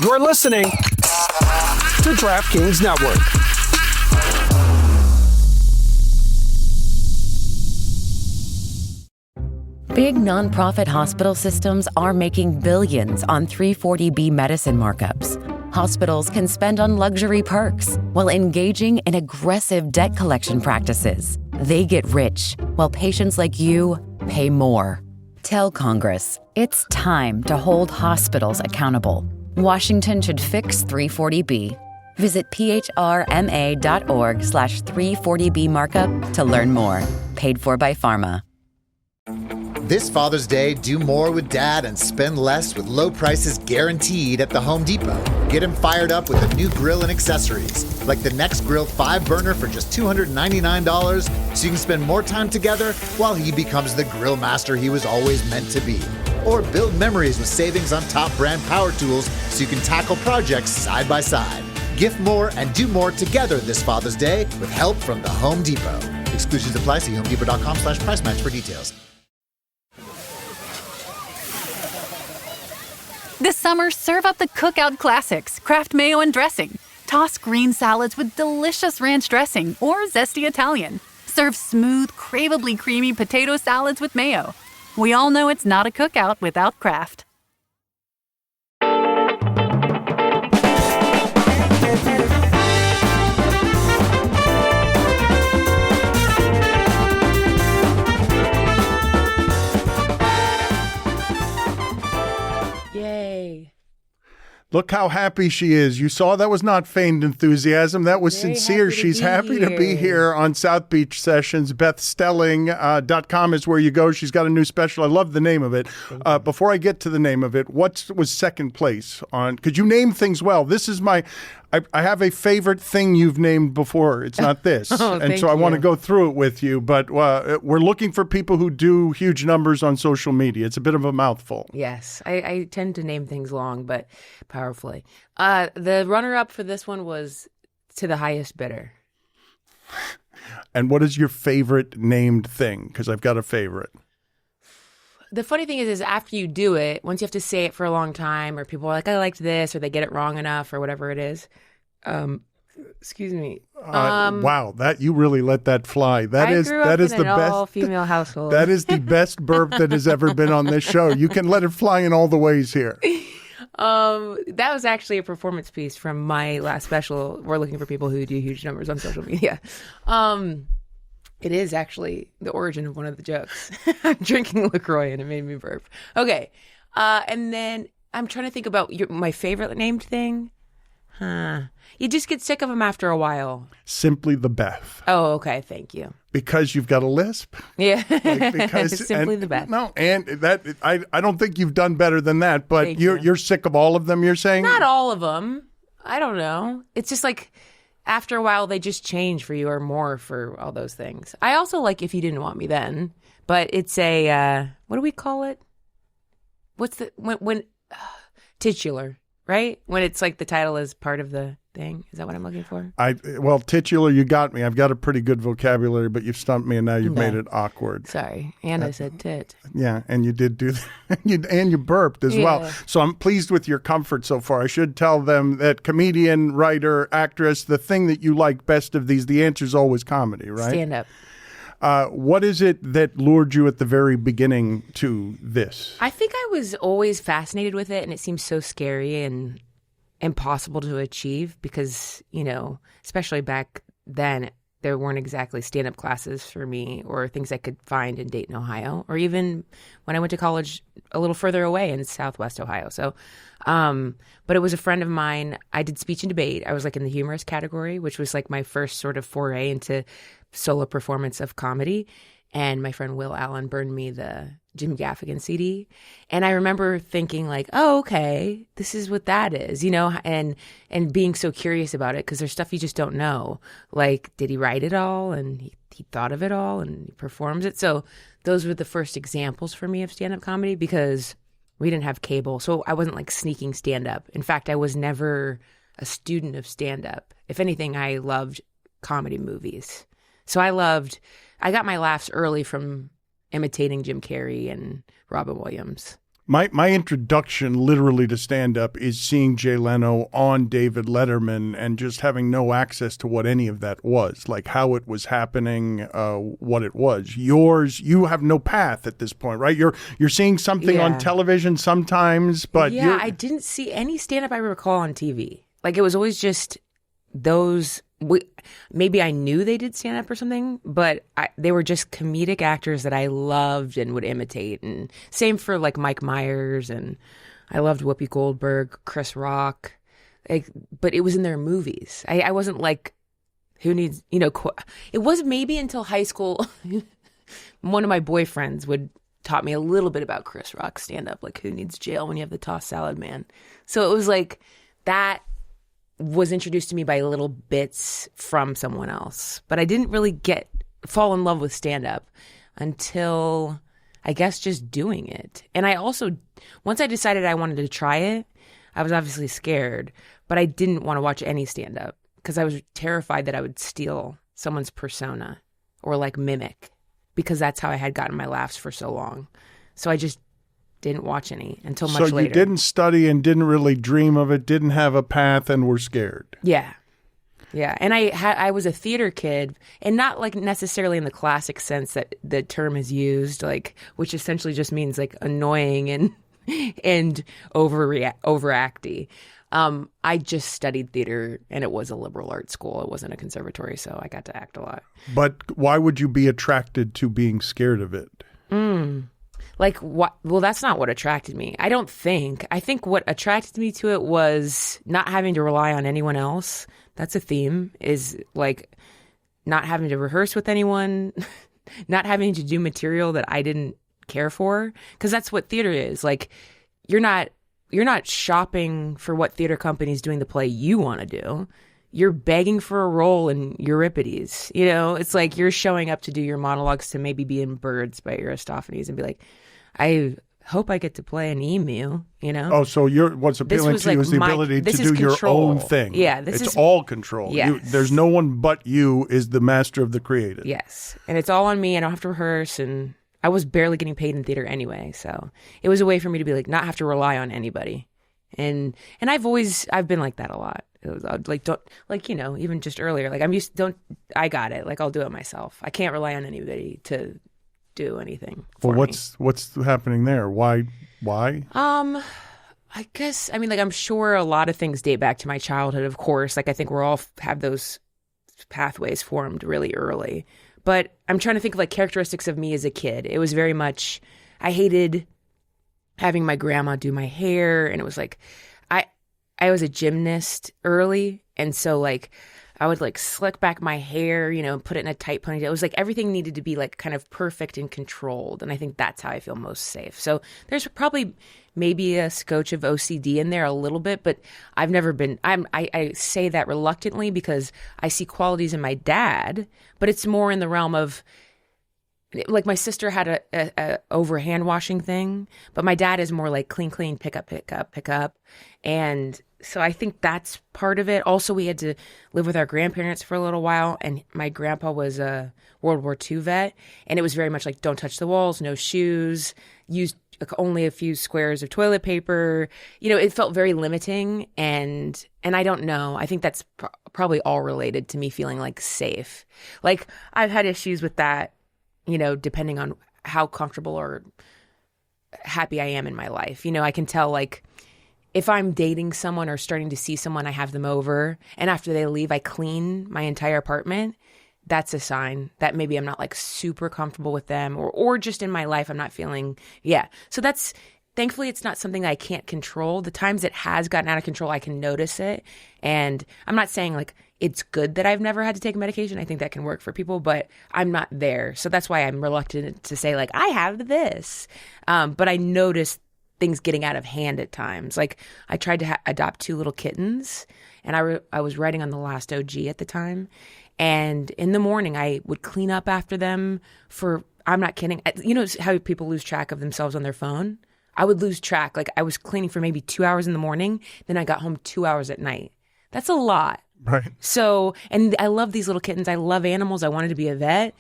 You're listening to DraftKings Network. Big nonprofit hospital systems are making billions on 340B medicine markups. Hospitals can spend on luxury perks while engaging in aggressive debt collection practices. They get rich, while patients like you pay more. Tell Congress it's time to hold hospitals accountable. Washington should fix 340B. Visit phrma.org/340B markup to learn more. Paid for by Pharma. This Father's Day, do more with Dad and spend less with low prices guaranteed at the Home Depot. Get him fired up with a new grill and accessories, like the Next Grill 5-burner for just $299, so you can spend more time together while he becomes the grill master he was always meant to be. Or build memories with savings on top brand power tools so you can tackle projects side by side. Gift more and do more together this Father's Day with help from the Home Depot. Exclusions apply. See homedepot.com/price match for details. This summer, serve up the cookout classics, Kraft mayo and dressing. Toss green salads with delicious ranch dressing or zesty Italian. Serve smooth, craveably creamy potato salads with mayo. We all know it's not a cookout without Kraft. Yay. Look how happy she is. You saw that was not feigned enthusiasm. That was Very sincere. happy to She's be happy to be here. here on South Beach Sessions. BethStelling.com is where you go. She's got a new special. I love the name of it. Before I get to the name of it, what was second place on? Because you name things well. This is my... I have a favorite thing you've named before. It's not this. And so I want to go through it with you. But we're looking for people who do huge numbers on social media. It's a bit of a mouthful. Yes, I tend to name things long, but powerfully. The runner-up for this one was To the Highest Bidder. And what is your favorite named thing? Because I've got a favorite. The funny thing is after you do it, once you have to say it for a long time, or people are like, I liked this, or they get it wrong enough, or whatever it is. Excuse me. Wow, that you really let that fly. That is grew up in an all-female household. That is the best burp that has ever been on this show. You can let it fly in all the ways here. That was actually a performance piece from my last special. We're looking for people who do huge numbers on social media. It is actually the origin of one of the jokes. I'm drinking LaCroix and it made me burp. Okay. And then I'm trying to think about my favorite named thing. You just get sick of them after a while. Simply the Beth. Oh, okay. Thank you. Because you've got a lisp? Yeah. Because Simply the Beth. No, and that I don't think you've done better than that, but you're sick of all of them, you're saying? Not all of them. I don't know. It's just like after a while they just change for you or more for all those things. I also like If You Didn't Want Me Then, but it's a what do we call it? What's the when titular, right? When it's like the title is part of the thing. Is that what I'm looking for? Well, titular, you got me. I've got a pretty good vocabulary, but you've stumped me and now you've made it awkward. Sorry. And I said tit. Yeah, and you did do that. And you burped as well. So I'm pleased with your comfort so far. I should tell them that comedian, writer, actress, the thing that you like best of these, the answer is always comedy, right? Stand up. What is it that lured you at the very beginning to this? I think I was always fascinated with it, and it seems so scary and impossible to achieve because, you know, especially back then, there weren't exactly stand-up classes for me or things I could find in Dayton, Ohio, or even when I went to college a little further away in Southwest Ohio. So, but it was a friend of mine. I did speech and debate. I was like in the humorous category, which was like my first sort of foray into solo performance of comedy. And my friend Will Allen burned me the Jim Gaffigan CD. And I remember thinking like, oh, okay, this is what that is, you know, and being so curious about it because there's stuff you just don't know. Like, did he write it all? And he thought of it all and he performs it. So those were the first examples for me of stand-up comedy because we didn't have cable. So I wasn't like sneaking stand-up. In fact, I was never a student of stand-up. If anything, I loved comedy movies. So I got my laughs early from imitating Jim Carrey and Robin Williams. My introduction literally to stand-up is seeing Jay Leno on David Letterman and just having no access to what any of that was, like how it was happening, what it was. You have no path at this point, right? You're seeing something on television sometimes, but I didn't see any stand-up I recall on TV. Like, it was always just those... maybe I knew they did stand up or something, but they were just comedic actors that I loved and would imitate. And same for like Mike Myers, and I loved Whoopi Goldberg, Chris Rock. But it was in their movies. I wasn't like, who needs, it was maybe until high school. One of my boyfriends taught me a little bit about Chris Rock stand up, like who needs jail when you have the tossed salad man. So it was like that was introduced to me by little bits from someone else. But I didn't really fall in love with stand-up until, I guess, just doing it. And I also, once I decided I wanted to try it, I was obviously scared, but I didn't want to watch any stand-up because I was terrified that I would steal someone's persona or like mimic, because that's how I had gotten my laughs for so long. So I just didn't watch any until much later. So you didn't study and didn't really dream of it, didn't have a path, and were scared. Yeah. Yeah. And I was a theater kid, and not like necessarily in the classic sense that the term is used, like, which essentially just means like annoying and overacty. I just studied theater, and it was a liberal arts school. It wasn't a conservatory, so I got to act a lot. But why would you be attracted to being scared of it? Like, what? Well, that's not what attracted me. I don't think. I think what attracted me to it was not having to rely on anyone else. That's a theme, is like not having to rehearse with anyone, not having to do material that I didn't care for. Because that's what theater is. Like, you're not shopping for what theater company is doing the play you want to do. You're begging for a role in Euripides. It's like you're showing up to do your monologues to maybe be in Birds by Aristophanes and be like, I hope I get to play an emu, Oh, so what's appealing to you is the ability to do your own thing. Yeah. It's all control. Yes. There's no one but you is the master of the creative. Yes. And it's all on me. I don't have to rehearse, and I was barely getting paid in theater anyway. So it was a way for me to be like, not have to rely on anybody. And I've been like that a lot. It was like, even just earlier, like I got it. Like, I'll do it myself. I can't rely on anybody to do anything for me. What's happening there? Why? I guess, like, I'm sure a lot of things date back to my childhood, of course. Like, I think we're all have those pathways formed really early. But I'm trying to think of like characteristics of me as a kid. It was very much, I hated having my grandma do my hair, and it was like, I was a gymnast early, and so like I would like slick back my hair, and put it in a tight ponytail. It was like everything needed to be like kind of perfect and controlled, and I think that's how I feel most safe. So there's probably maybe a scotch of OCD in there a little bit, but I've never been. I say that reluctantly because I see qualities in my dad, but it's more in the realm of, like, my sister had a over hand washing thing, but my dad is more like clean, pick up. And so I think that's part of it. Also, we had to live with our grandparents for a little while, and my grandpa was a World War II vet, and it was very much like, don't touch the walls, no shoes, use only a few squares of toilet paper. It felt very limiting, and I don't know. I think that's probably all related to me feeling like safe. Like, I've had issues with that, depending on how comfortable or happy I am in my life. I can tell, like, if I'm dating someone or starting to see someone, I have them over, and after they leave, I clean my entire apartment. That's a sign that maybe I'm not like super comfortable with them, or just in my life, I'm not feeling, So that's, thankfully, it's not something that I can't control. The times it has gotten out of control, I can notice it. And I'm not saying like it's good that I've never had to take medication. I think that can work for people, but I'm not there. So that's why I'm reluctant to say like, I have this. But I noticed things getting out of hand at times. Like, I tried to adopt 2 little kittens, and I was writing on The Last OG at the time. And in the morning, I would clean up after them for, I'm not kidding. How people lose track of themselves on their phone? I would lose track. Like, I was cleaning for maybe 2 hours in the morning. Then I got home 2 hours at night. That's a lot. Right. So, and I love these little kittens. I love animals. I wanted to be a vet.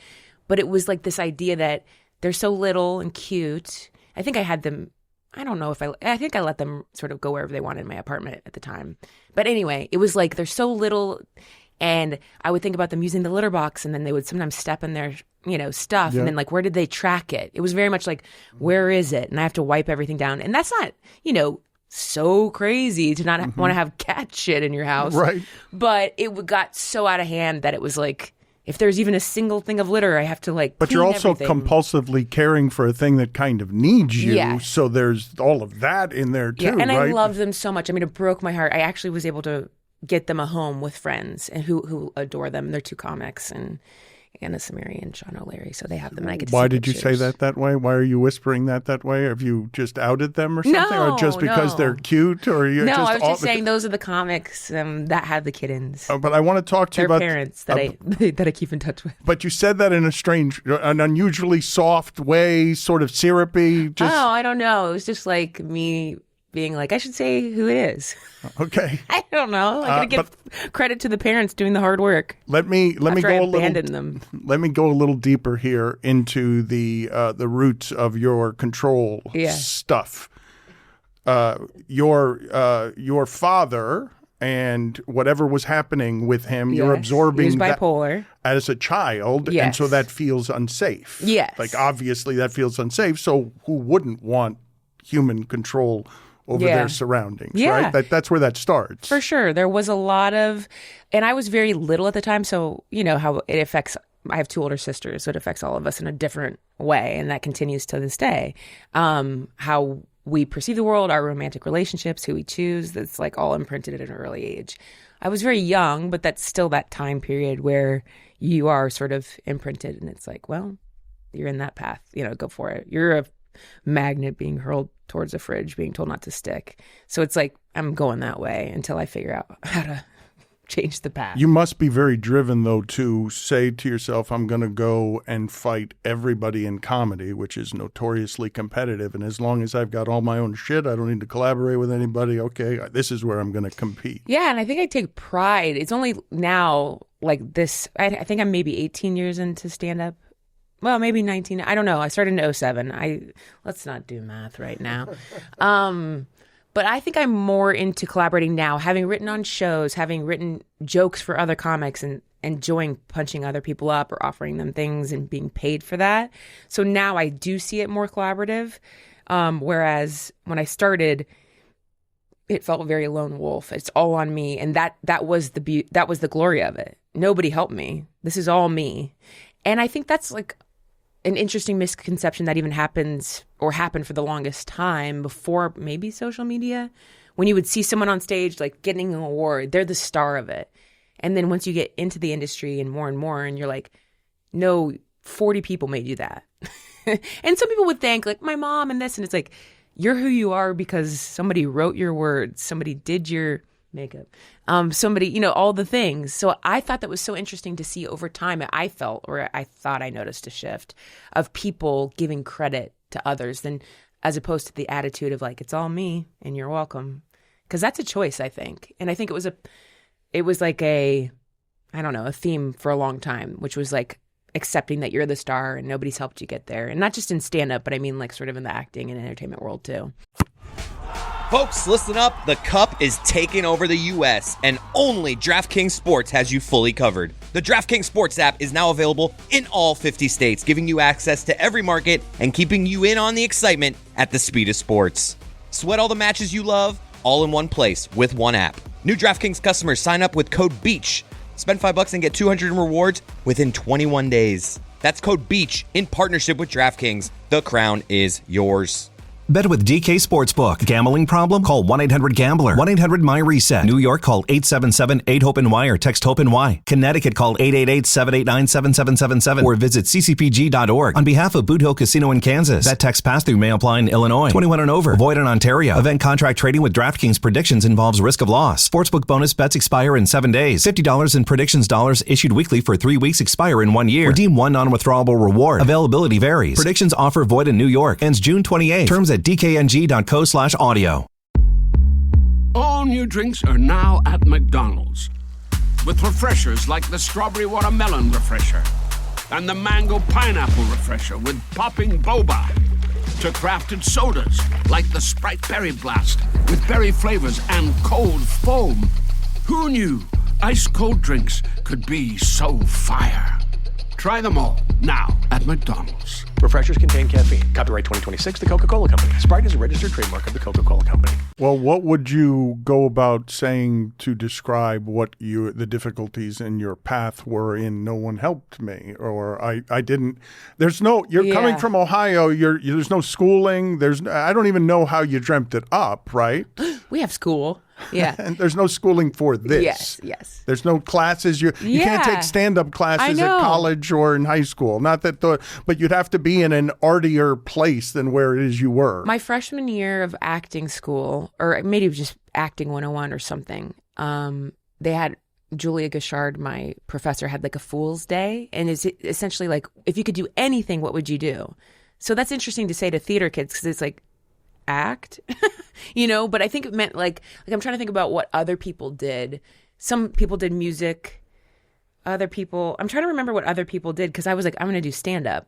But it was like this idea that they're so little and cute. I think I had them I don't know if I think I let them sort of go wherever they wanted in my apartment at the time. But anyway, it was like they're so little, and I would think about them using the litter box, and then they would sometimes step in their, stuff, and then like, where did they track it? It was very much like, where is it? And I have to wipe everything down. And that's not, so crazy to not want to have cat shit in your house. Right. But it got so out of hand that it was like, if there's even a single thing of litter, I have to But you're also everything. compulsively caring for a thing that kind of needs you. Yes. So there's all of that in there too, and right? I love them so much. I mean, it broke my heart. I actually was able to get them a home with friends and who adore them. They're 2 comics, and Anna Samiri and Sean O'Leary. So they have them, and I get to Why see did you say pictures. that way? Why are you whispering that way? Have you just outed them or something? Or just because No. they're cute? Or you No, just I was just saying those are the comics that have the kittens. But I want to talk to you Their about parents that I keep in touch with. But you said that in an unusually soft way, sort of syrupy. Oh, I don't know. It was just like me being like, I should say who it is. Okay. I don't know. I gotta give credit to the parents doing the hard work. Let me go I a little. abandoned them. Let me go a little deeper here into the roots of your control stuff. Your father and whatever was happening with him, you're absorbing he was bipolar as a child, and so that feels unsafe. Yes. Like obviously that feels unsafe. So who wouldn't want human control over their surroundings, right? That's where that starts. For sure. There was a lot of, and I was very little at the time, so you know how it affects, I have 2 older sisters, so it affects all of us in a different way, and that continues to this day. How we perceive the world, our romantic relationships, who we choose, that's like all imprinted at an early age. I was very young, but that's still that time period where you are sort of imprinted, and it's like, well, you're in that path, go for it. You're a magnet being hurled towards a fridge, being told not to stick. So it's like, I'm going that way until I figure out how to change the path. You must be very driven, though, to say to yourself, I'm going to go and fight everybody in comedy, which is notoriously competitive. And as long as I've got all my own shit, I don't need to collaborate with anybody. Okay, this is where I'm going to compete. Yeah, and I think I take pride. It's only now like this. I think I'm maybe 18 years into stand-up. Well, maybe 19. I don't know. I started in 2007. Let's not do math right now. But I think I'm more into collaborating now, having written on shows, having written jokes for other comics, and enjoying punching other people up or offering them things and being paid for that. So now I do see it more collaborative. Whereas when I started, it felt very lone wolf. It's all on me, and that was the glory of it. Nobody helped me. This is all me, and I think that's like an interesting misconception that even happened for the longest time before maybe social media. When you would see someone on stage like getting an award, they're the star of it. And then once you get into the industry and more, and you're like, no, 40 people made you that. And some people would think like my mom and this, and it's like, you're who you are because somebody wrote your words, somebody did your makeup, somebody, all the things. So I thought that was so interesting to see over time. I thought I noticed a shift of people giving credit to others than as opposed to the attitude of like, it's all me and you're welcome. Because that's a choice, I think. And I think it was like a theme for a long time, which was like accepting that you're the star and nobody's helped you get there. And not just in stand-up, but I mean like sort of in the acting and entertainment world too. Folks, listen up. The Cup is taking over the U.S., and only DraftKings Sports has you fully covered. The DraftKings Sports app is now available in all 50 states, giving you access to every market and keeping you in on the excitement at the speed of sports. Sweat all the matches you love, all in one place with one app. New DraftKings customers sign up with code BEACH. Spend $5 and get $200 in rewards within 21 days. That's code BEACH in partnership with DraftKings. The crown is yours. Bet with DK Sportsbook. Gambling problem? Call 1-800-GAMBLER. 1-800-MY-RESET. New York, call 877-8-HOPE-NY or text HOPE-NY. Connecticut, call 888-789-7777 or visit ccpg.org. On behalf of Boot Hill Casino in Kansas, that text pass-through may apply in Illinois. 21 and over. Void in Ontario. Event contract trading with DraftKings predictions involves risk of loss. Sportsbook bonus bets expire in 7 days. $50 in predictions dollars issued weekly for 3 weeks expire in 1 year. Redeem one non-withdrawable reward. Availability varies. Predictions offer void in New York. Ends June 28. Terms at dkng.co/audio. All new drinks are now at McDonald's. With refreshers like the Strawberry Watermelon Refresher and the Mango Pineapple Refresher with popping boba. to crafted sodas like the Sprite Berry Blast with berry flavors and cold foam. Who knew ice-cold drinks could be so fire? Try them all now at McDonald's. Refreshers contain caffeine. Copyright 2026, The Coca-Cola Company. Sprite is a registered trademark of The Coca-Cola Company. Well, what would you go about saying to describe what the difficulties in your path were in No One Helped Me? Or I didn't, there's no, you're coming from Ohio, there's no schooling, I don't even know how you dreamt it up, right? We have school. Yeah. And there's no schooling for this. Yes. There's no classes. You can't take stand-up classes at college or in high school. Not that, but you'd have to be in an artier place than where it is you were. My freshman year of acting school, or maybe just acting 101 or something, they had Julia Gashard, my professor, had like a fool's day. And it's essentially like, if you could do anything, what would you do? So that's interesting to say to theater kids because it's like, act, but I think it meant like I'm trying to think about what other people did. Some people did music. I'm trying to remember what other people did because I was like, I'm going to do stand up.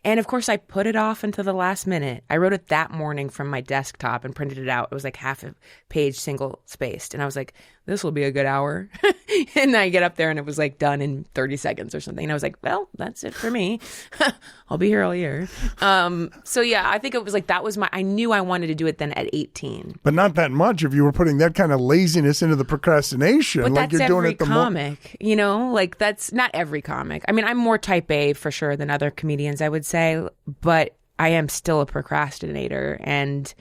And of course I put it off until the last minute. I wrote it that morning from my desktop and printed it out. It was like half a page, single spaced. And I was like, this will be a good hour. And I get up there and it was like done in 30 seconds or something. And I was like, well, that's it for me. I'll be here all year. So yeah, I think it was like, I knew I wanted to do it then at 18. But not that much if you were putting that kind of laziness into the procrastination. But like that's you're doing every it the comic, like that's not every comic. I mean, I'm more type A for sure than other comedians, I would say, but I am still a procrastinator. And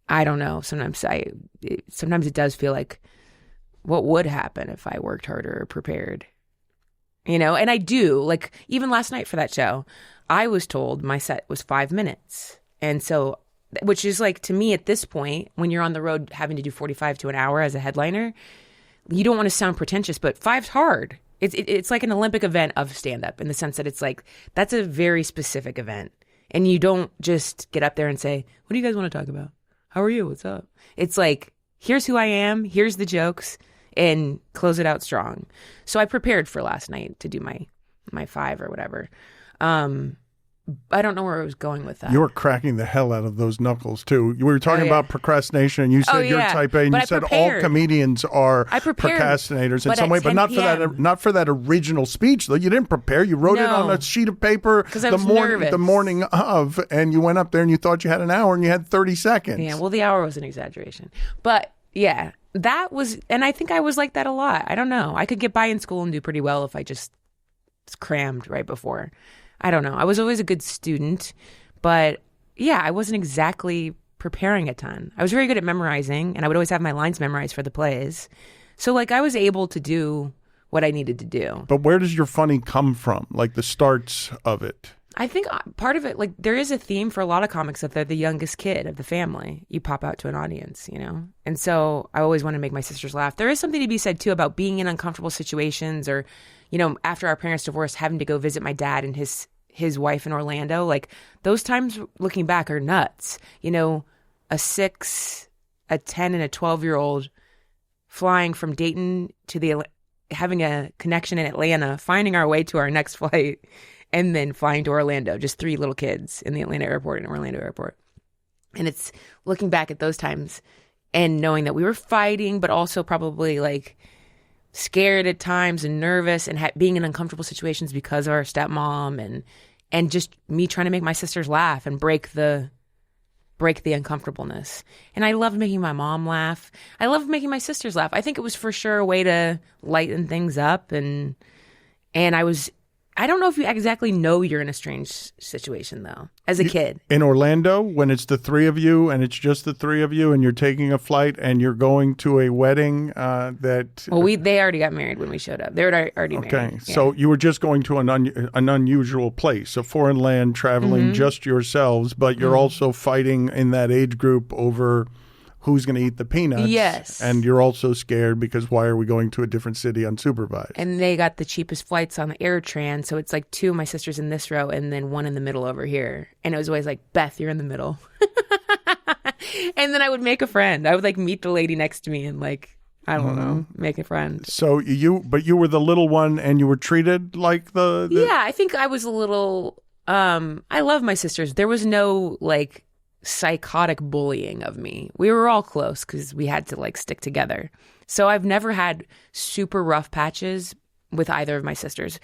I don't know, sometimes it does feel like, what would happen if I worked harder or prepared? And I do. Like, even last night for that show, I was told my set was 5 minutes. And so, which is like, to me at this point, when you're on the road having to do 45 to an hour as a headliner, you don't want to sound pretentious, but 5's hard. It's like an Olympic event of stand-up in the sense that it's like, that's a very specific event. And you don't just get up there and say, what do you guys want to talk about? How are you? What's up? It's like, here's who I am. Here's the jokes. And close it out strong. So I prepared for last night to do my 5 or whatever. I don't know where I was going with that. You were cracking the hell out of those knuckles, too. You were talking about procrastination, and you said you're type A, and you said all comedians are procrastinators in some way, but not for that original speech, though. You didn't prepare. You wrote it on a sheet of paper the morning of, and you went up there and you thought you had an hour, and you had 30 seconds. Yeah, well, the hour was an exaggeration. But, yeah. That was, and I think I was like that a lot. I don't know. I could get by in school and do pretty well if I just crammed right before. I don't know. I was always a good student, but yeah, I wasn't exactly preparing a ton. I was very good at memorizing, and I would always have my lines memorized for the plays. So like I was able to do what I needed to do. But where does your funny come from? Like the starts of it? I think part of it, like there is a theme for a lot of comics that they're the youngest kid of the family. You pop out to an audience, And so I always want to make my sisters laugh. There is something to be said too about being in uncomfortable situations or, after our parents divorced, having to go visit my dad and his wife in Orlando. Like those times looking back are nuts. A 6, a 10 and a 12-year-old flying from Dayton to having a connection in Atlanta, finding our way to our next flight. And then flying to Orlando, just 3 little kids in the Atlanta airport and Orlando airport. And it's looking back at those times and knowing that we were fighting, but also probably like scared at times and nervous and being in uncomfortable situations because of our stepmom and just me trying to make my sisters laugh and break the uncomfortableness. And I loved making my mom laugh. I loved making my sisters laugh. I think it was for sure a way to lighten things up and I don't know if you exactly know you're in a strange situation, though, as a kid. In Orlando, when it's the 3 of you and it's just the 3 of you and you're taking a flight and you're going to a wedding that... Well, they already got married when we showed up. They were already married. Okay, so you were just going to an unusual place, a foreign land, traveling just yourselves, but you're also fighting in that age group over... who's going to eat the peanuts. Yes. And you're also scared because why are we going to a different city unsupervised? And they got the cheapest flights on the AirTran, so it's like 2 of my sisters in this row and then 1 in the middle over here. And it was always like, Beth, you're in the middle. And then I would make a friend. I would like meet the lady next to me and like, I don't know, make a friend. So you were the little one and you were treated like the... Yeah, I think I was a little... I love my sisters. There was no like psychotic bullying of me. We were all close because we had to like stick together. So I've never had super rough patches with either of my sisters.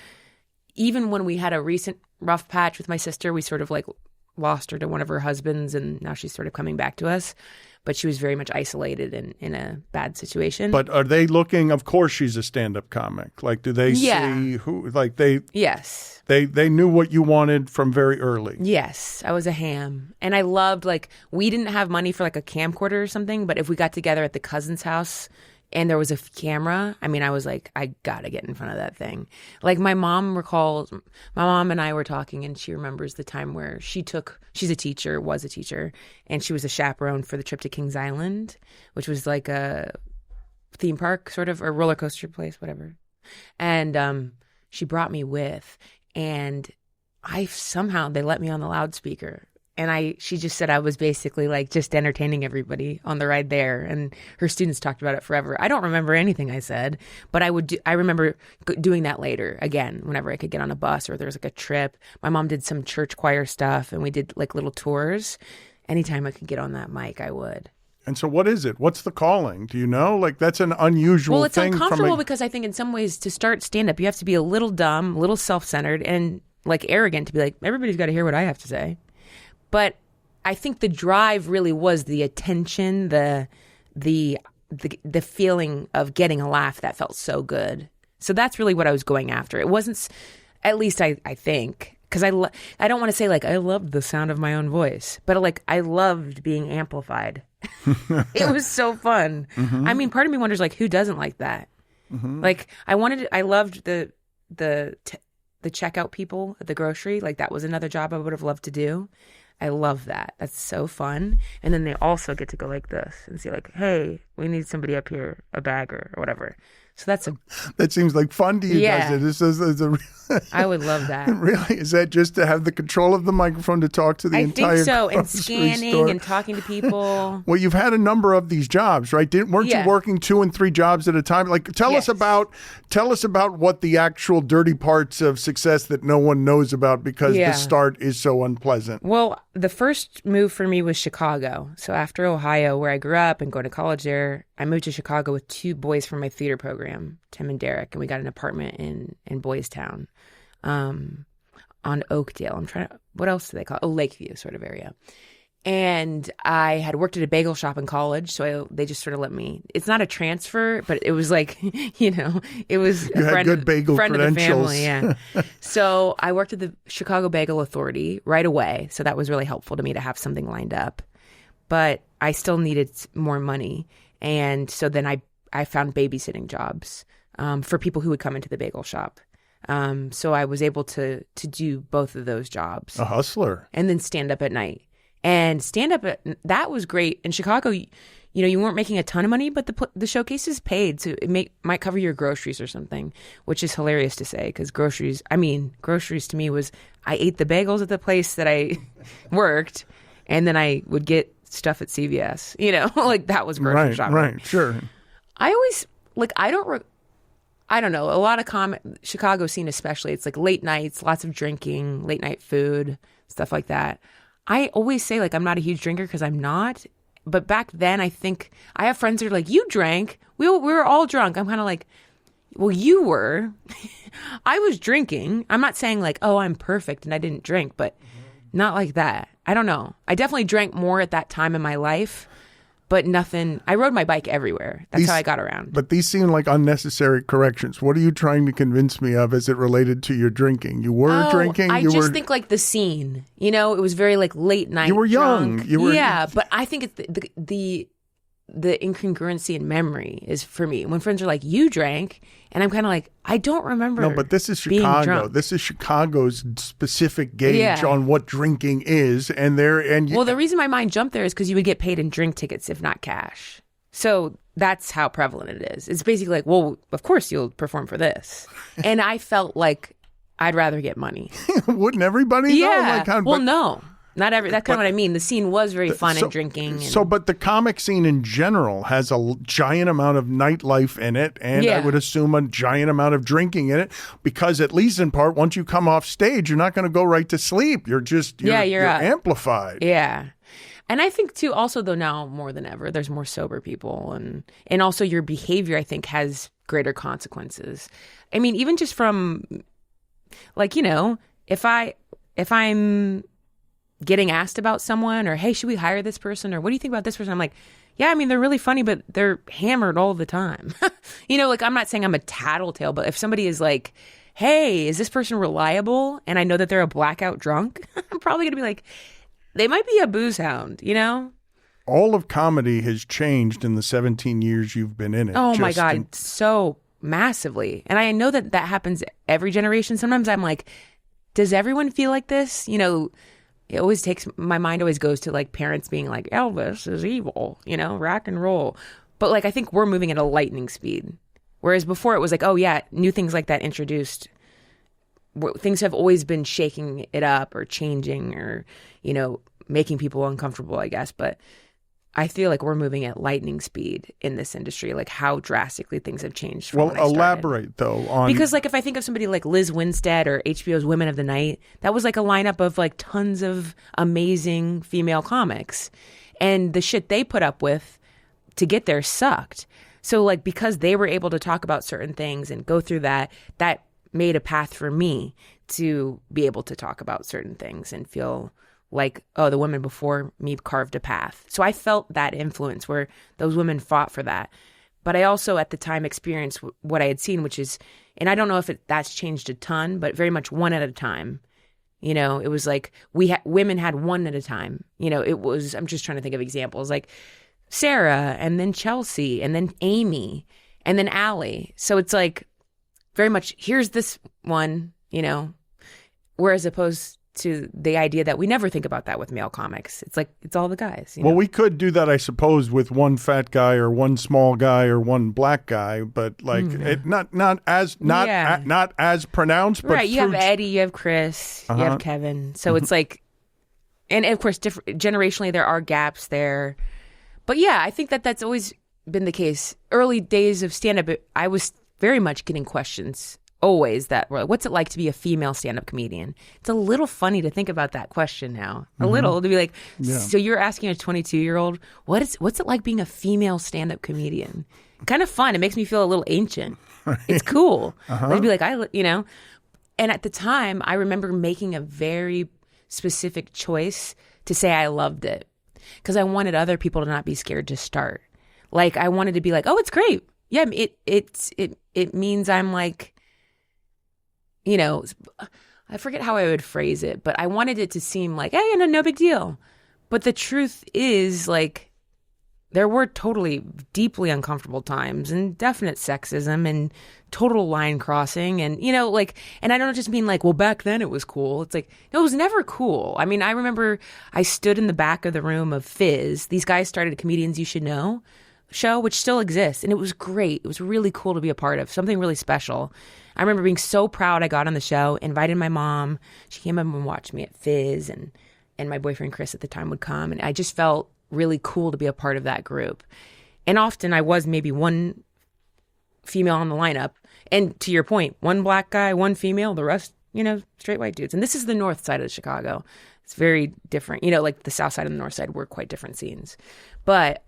Even when we had a recent rough patch with my sister, we sort of like lost her to one of her husbands, and now she's sort of coming back to us. But she was very much isolated and in a bad situation. But are they looking? Of course, she's a stand-up comic. Like, do they see who? Like they? Yes. They knew what you wanted from very early. Yes, I was a ham, and I loved like we didn't have money for like a camcorder or something, but if we got together at the cousin's house and there was a camera, I mean, I was like, I gotta get in front of that thing. Like my mom and I were talking, and she remembers the time where she's a teacher, was a teacher, and she was a chaperone for the trip to Kings Island, which was like a theme park sort of, or roller coaster place, whatever. And she brought me with, and they let me on the loudspeaker. And she just said I was basically like just entertaining everybody on the ride there. And her students talked about it forever. I don't remember anything I said, but I remember doing that later again, whenever I could get on a bus or there was like a trip. My mom did some church choir stuff, and we did like little tours. Anytime I could get on that mic, I would. And so what is it? What's the calling? Do you know? Like, that's an unusual thing. Well, it's uncomfortable because I think in some ways to start stand-up, you have to be a little dumb, a little self-centered, and like arrogant to be like, everybody's got to hear what I have to say. But I think the drive really was the attention, the feeling of getting a laugh that felt so good. So that's really what I was going after. It wasn't, at least I think, because I don't want to say like I loved the sound of my own voice, but like I loved being amplified. It was so fun. Mm-hmm. I mean, part of me wonders like who doesn't like that? Mm-hmm. Like I loved the checkout people at the grocery. Like that was another job I would have loved to do. I love that. That's so fun. And then they also get to go like this and see like, hey, we need somebody up here, a bagger or whatever. So that seems like fun to you, does it? I would love that. Really? Is that just to have the control of the microphone to talk to the entire I think so, and grocery scanning store? And talking to people. Well, you've had a number of these jobs, right? Weren't you working 2 and 3 jobs at a time? Like, tell us about what the actual dirty parts of success that no one knows about because the start is so unpleasant. Well, the first move for me was Chicago. So after Ohio, where I grew up and going to college there, I moved to Chicago with 2 boys from my theater program, Tim and Derek, and we got an apartment in Boys Town. On Oakdale. What else do they call it? Oh, Lakeview sort of area. And I had worked at a bagel shop in college, so they just sort of let me. It's not a transfer, but it was like, it was a friend of the family. Yeah. So I worked at the Chicago Bagel Authority right away. So that was really helpful to me to have something lined up. But I still needed more money. And so then I found babysitting jobs for people who would come into the bagel shop. So I was able to do both of those jobs. A hustler. And then stand up at night. And stand up, that was great. In Chicago, you weren't making a ton of money, but the showcases paid. So it might cover your groceries or something, which is hilarious to say because groceries to me was I ate the bagels at the place that I worked, and then I would get stuff at CVS. Like that was grocery shopping. Right, sure. I always, I don't know, a lot of Chicago scene especially, it's like late nights, lots of drinking, late night food, stuff like that. I always say like I'm not a huge drinker because I'm not. But back then I think I have friends that are like, you drank. We were all drunk. I'm kind of like, well, you were. I was drinking. I'm not saying like, oh, I'm perfect and I didn't drink, but not like that. I don't know. I definitely drank more at that time in my life. But nothing, I rode my bike everywhere. That's how I got around. But these seem like unnecessary corrections. What are you trying to convince me of as it related to your drinking? You were drinking? I just think like the scene, it was very like late night. You were young. Yeah, but I think it's the incongruency in memory is for me. When friends are like, you drank, and I'm kind of like, I don't remember. No, but this is Chicago. This is Chicago's specific gauge on what drinking is. Well, the reason my mind jumped there is because you would get paid in drink tickets, if not cash. So that's how prevalent it is. It's basically like, well, of course you'll perform for this. And I felt like I'd rather get money. Wouldn't everybody? Yeah. No? No. Not every. That's kind of what I mean. The scene was very fun and drinking. But the comic scene in general has a giant amount of nightlife in it, and I would assume a giant amount of drinking in it, because at least in part, once you come off stage, you're not going to go right to sleep. You're amplified. Yeah. And I think too, also though, now more than ever, there's more sober people, and also your behavior, I think, has greater consequences. I mean, even just from, like, you know, if I'm getting asked about someone, or hey, should we hire this person, or what do you think about this person? I'm like, yeah, I mean, they're really funny, but they're hammered all the time. You know, like, I'm not saying I'm a tattletale, but if somebody is like, hey, is this person reliable? And I know that they're a blackout drunk, I'm probably going to be like, they might be a booze hound, you know? All of comedy has changed in the 17 years you've been in it. Oh my God, so massively. And I know that happens every generation. Sometimes I'm like, does everyone feel like this? You know, it always takes, my mind always goes to like parents being like, Elvis is evil, you know, rock and roll. But like, I think we're moving at a lightning speed. Whereas before it was like, oh yeah, new things like that introduced. Things have always been shaking it up or changing or, you know, making people uncomfortable, I guess. But I feel like we're moving at lightning speed in this industry, like how drastically things have changed. From when I started. Elaborate though on, because like if I think of somebody like Liz Winstead or HBO's Women of the Night, that was like a lineup of like tons of amazing female comics, and the shit they put up with to get there sucked. So like because they were able to talk about certain things and go through that made a path for me to be able to talk about certain things and feel like, oh, the women before me carved a path. So I felt that influence where those women fought for that. But I also at the time experienced what I had seen, which is, and I don't know if that's changed a ton, but very much one at a time. You know, it was like women had one at a time. You know, it was, I'm just trying to think of examples, like Sarah and then Chelsea and then Amy and then Allie. So it's like very much, here's this one, you know, whereas opposed to the idea that we never think about that with male comics. It's like, it's all the guys. You know? Well, we could do that, I suppose, with one fat guy or one small guy or one black guy, but like it not as pronounced. But right, you have Eddie, you have Chris, you have Kevin. So it's like, and of course, generationally there are gaps there. But yeah, I think that's always been the case. Early days of stand-up, I was very much getting questions. Always that, what's it like to be a female stand-up comedian? It's a little funny to think about that question now. A little, to be like, so you're asking a 22-year-old, what's it like being a female stand-up comedian? Kind of fun. It makes me feel a little ancient. Right. It's cool. I'd be like, you know. And at the time, I remember making a very specific choice to say I loved it because I wanted other people to not be scared to start. Like I wanted to be like, oh, it's great. Yeah, it means I'm like, you know, I forget how I would phrase it, but I wanted it to seem like, hey, no big deal. But the truth is, like, there were totally deeply uncomfortable times and definite sexism and total line crossing. And, you know, like, and I don't just mean like, well, back then it was cool. It's like, no, it was never cool. I mean, I remember I stood in the back of the room of Fizz. These guys started a Comedians You Should Know show, which still exists. And it was great. It was really cool to be a part of, something really special. I remember being so proud I got on the show, invited my mom. She came up and watched me at Fizz, and my boyfriend Chris at the time would come. And I just felt really cool to be a part of that group. And often I was maybe one female on the lineup. And to your point, one black guy, one female, the rest, you know, straight white dudes. And this is the north side of Chicago. It's very different. You know, like the south side and the north side were quite different scenes. But,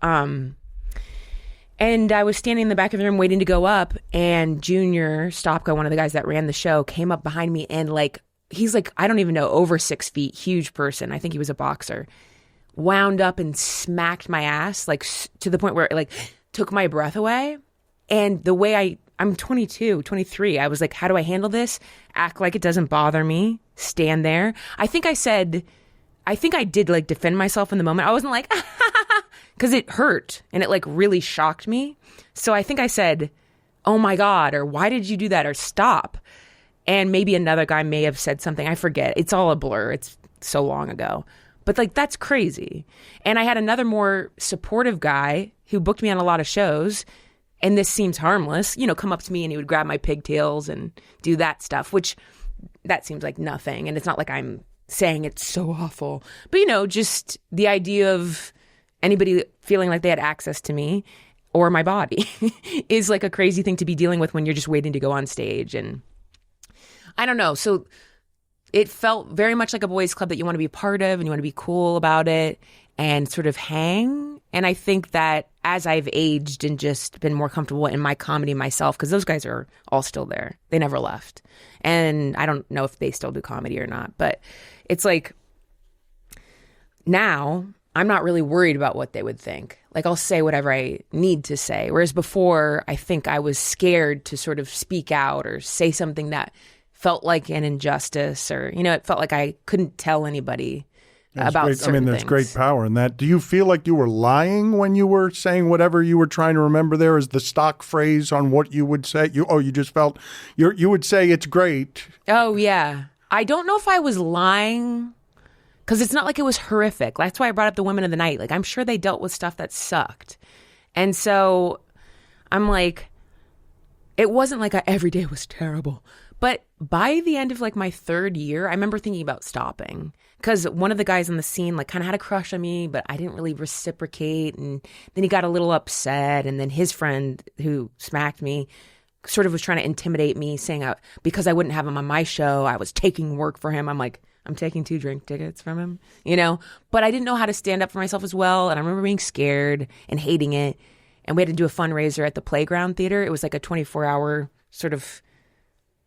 and I was standing in the back of the room waiting to go up, and Junior Stopka, one of the guys that ran the show, came up behind me and like, he's like, I don't even know, over 6 feet, huge person. I think he was a boxer. Wound up and smacked my ass, like to the point where it like took my breath away. And the way I'm 22, 23, I was like, how do I handle this? Act like it doesn't bother me. Stand there. I think I did like defend myself in the moment. I wasn't like, because it hurt and it like really shocked me. So I think I said, oh my God, or why did you do that? Or stop. And maybe another guy may have said something. I forget. It's all a blur. It's so long ago. But like, that's crazy. And I had another more supportive guy who booked me on a lot of shows. And this seems harmless, you know, come up to me and he would grab my pigtails and do that stuff, which that seems like nothing. And it's not like I'm saying it's so awful. But, just the idea of anybody feeling like they had access to me or my body is like a crazy thing to be dealing with when you're just waiting to go on stage. And I don't know. So it felt very much like a boys' club that you want to be a part of and you want to be cool about it and sort of hang. And I think that as I've aged and just been more comfortable in my comedy myself, because those guys are all still there. They never left. And I don't know if they still do comedy or not. But it's like now I'm not really worried about what they would think. Like I'll say whatever I need to say. Whereas before, I think I was scared to sort of speak out or say something that felt like an injustice or, it felt like I couldn't tell anybody about certain there's things. great power in that. Do you feel like you were lying when you were saying whatever you were trying to remember there as the stock phrase on what you would say? You just felt you would say it's great. Oh, yeah. I don't know if I was lying because it's not like it was horrific. That's why I brought up the women of the night. Like, I'm sure they dealt with stuff that sucked. And so I'm like, it wasn't like every day was terrible. But by the end of like my third year, I remember thinking about stopping because one of the guys on the scene like kind of had a crush on me, but I didn't really reciprocate. And then he got a little upset. And then his friend who smacked me sort of was trying to intimidate me, saying because I wouldn't have him on my show, I was taking work for him. I'm like, I'm taking 2 drink tickets from him, But I didn't know how to stand up for myself as well. And I remember being scared and hating it. And we had to do a fundraiser at the Playground Theater. It was like a 24-hour sort of,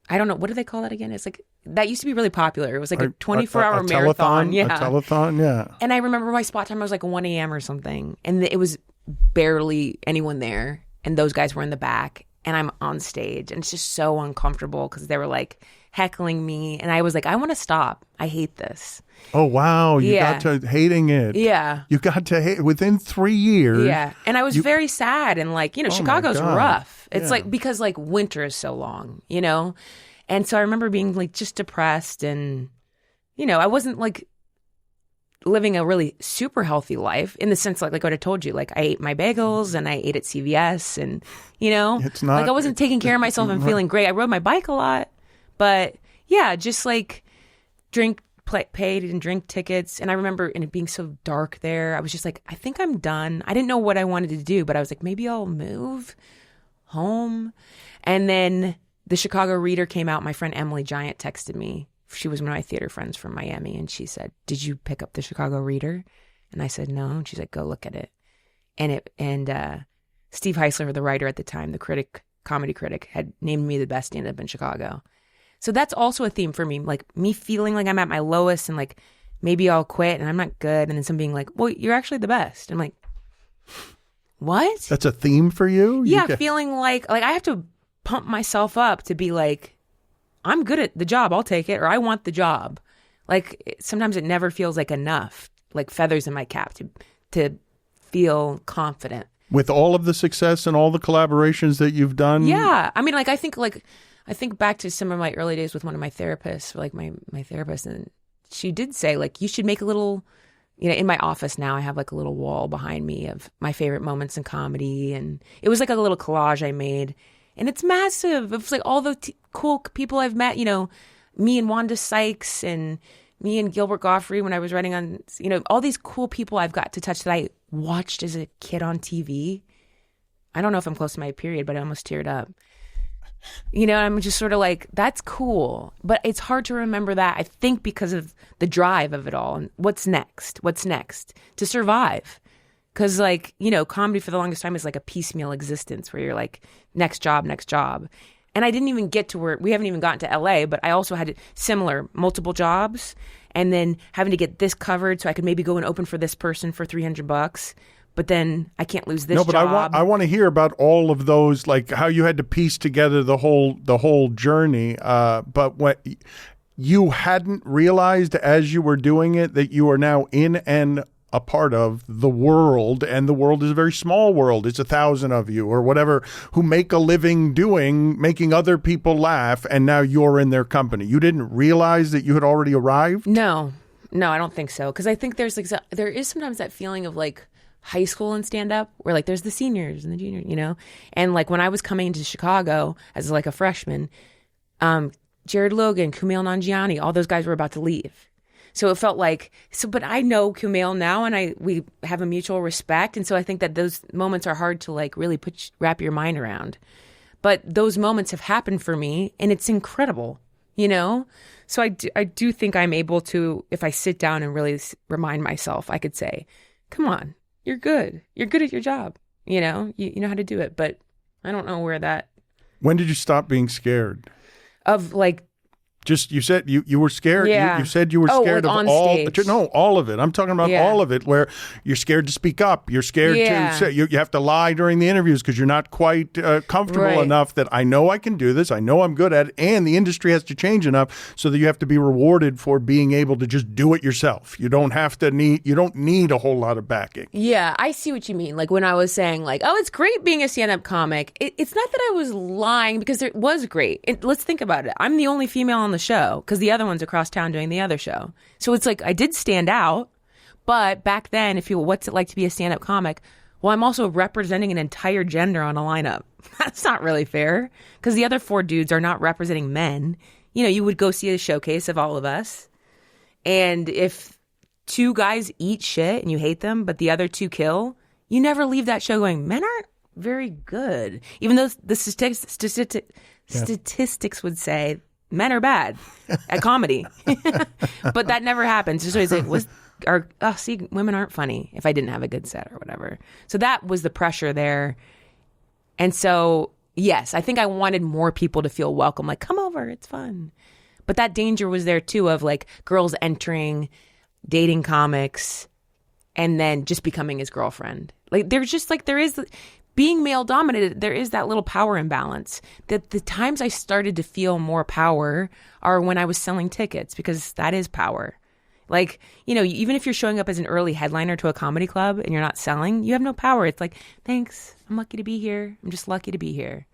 I don't know, what do they call that again? It's like, that used to be really popular. It was like a 24-hour marathon. Yeah. A telethon, yeah. And I remember my spot time was like 1 a.m. or something. And it was barely anyone there. And those guys were in the back. And I'm on stage. And it's just so uncomfortable because they were like heckling me. And I was like, I want to stop. I hate this. Oh, wow. You got to hating it. Yeah. You got to hate within 3 years. Yeah. And I was very sad. And like, Chicago's rough. It's like, because like winter is so long, And so I remember being like just depressed and, I wasn't like living a really super healthy life in the sense like what I told you, like I ate my bagels and I ate at CVS and, it's not, like I wasn't taking care of myself and feeling great. I rode my bike a lot, but yeah, just like paid and drink tickets. And I remember it being so dark there. I was just like, I think I'm done. I didn't know what I wanted to do, but I was like, maybe I'll move home. And then the Chicago Reader came out. My friend Emily Giant texted me. She was one of my theater friends from Miami. And she said, did you pick up the Chicago Reader? And I said, no. And she's like, go look at it. And Steve Heisler, the writer at the time, the comedy critic, had named me the best stand-up in Chicago. So that's also a theme for me, like me feeling like I'm at my lowest and like maybe I'll quit and I'm not good. And then some being like, well, you're actually the best. I'm like, what? That's a theme for you? Yeah, feeling like I have to pump myself up to be like, I'm good at the job, I'll take it, or I want the job. Like sometimes it never feels like enough, like feathers in my cap to feel confident. With all of the success and all the collaborations that you've done? Yeah. I mean, I think back to some of my early days with one of my therapists, like my therapist, and she did say, like, you should make a little, in my office now, I have like a little wall behind me of my favorite moments in comedy. And it was like a little collage I made. And it's massive. It's like all the cool people I've met, me and Wanda Sykes and me and Gilbert Gottfried when I was writing on, all these cool people I've got to touch that I watched as a kid on TV. I don't know if I'm close to my period, but I almost teared up. I'm just sort of like, that's cool. But it's hard to remember that, I think, because of the drive of it all. And what's next? To survive. Because, comedy for the longest time is like a piecemeal existence where you're like, next job. And I didn't even get to where, we haven't even gotten to LA, but I also had similar multiple jobs and then having to get this covered so I could maybe go and open for this person for $300. But then I can't lose this job. No, but I want to hear about all of those, like how you had to piece together the whole journey. But what you hadn't realized as you were doing it that you are now in and a part of the world, and the world is a very small world. It's 1,000 of you or whatever who make a living making other people laugh, and now you're in their company. You didn't realize that you had already arrived? No, I don't think so. Because I think there is sometimes that feeling of like high school and stand-up where like there's the seniors and the juniors, And like when I was coming into Chicago as like a freshman, Jared Logan, Kumail Nanjiani, all those guys were about to leave. So it felt like, but I know Kumail now, and we have a mutual respect. And so I think that those moments are hard to like really wrap your mind around. But those moments have happened for me, and it's incredible, you know? So I do think I'm able to, if I sit down and really remind myself, I could say, come on, you're good. You're good at your job. You know, you know how to do it. But I don't know where that. When did you stop being scared? Of like. Just, you said you were scared. Yeah. You said you were scared like of on all. stage. No, all of it. I'm talking about all of it, where you're scared to speak up. You're scared to say, you have to lie during the interviews because you're not quite comfortable enough that I know I can do this. I know I'm good at it. And the industry has to change enough so that you have to be rewarded for being able to just do it yourself. You don't need a whole lot of backing. Yeah, I see what you mean. Like when I was saying like, oh, it's great being a stand-up comic. It's not that I was lying because it was great. Let's think about it. I'm the only female on the show because the other one's across town doing the other show. So it's like I did stand out, but back then, what's it like to be a stand-up comic? Well, I'm also representing an entire gender on a lineup. That's not really fair because the other 4 dudes are not representing men. You know, you would go see a showcase of all of us. And if 2 guys eat shit and you hate them, but the other 2 kill, you never leave that show going, men aren't very good. Even though the statistics would say men are bad at comedy. But that never happens. It's always like, see, women aren't funny if I didn't have a good set or whatever. So that was the pressure there. And so, yes, I think I wanted more people to feel welcome. Like, come over, it's fun. But that danger was there too of like girls entering, dating comics, and then just becoming his girlfriend. Like there's just like, there is, being male dominated, there is that little power imbalance. That the times I started to feel more power are when I was selling tickets, because that is power. Like, you know, even if you're showing up as an early headliner to a comedy club and you're not selling, you have no power. It's like, thanks, I'm lucky to be here. I'm just lucky to be here.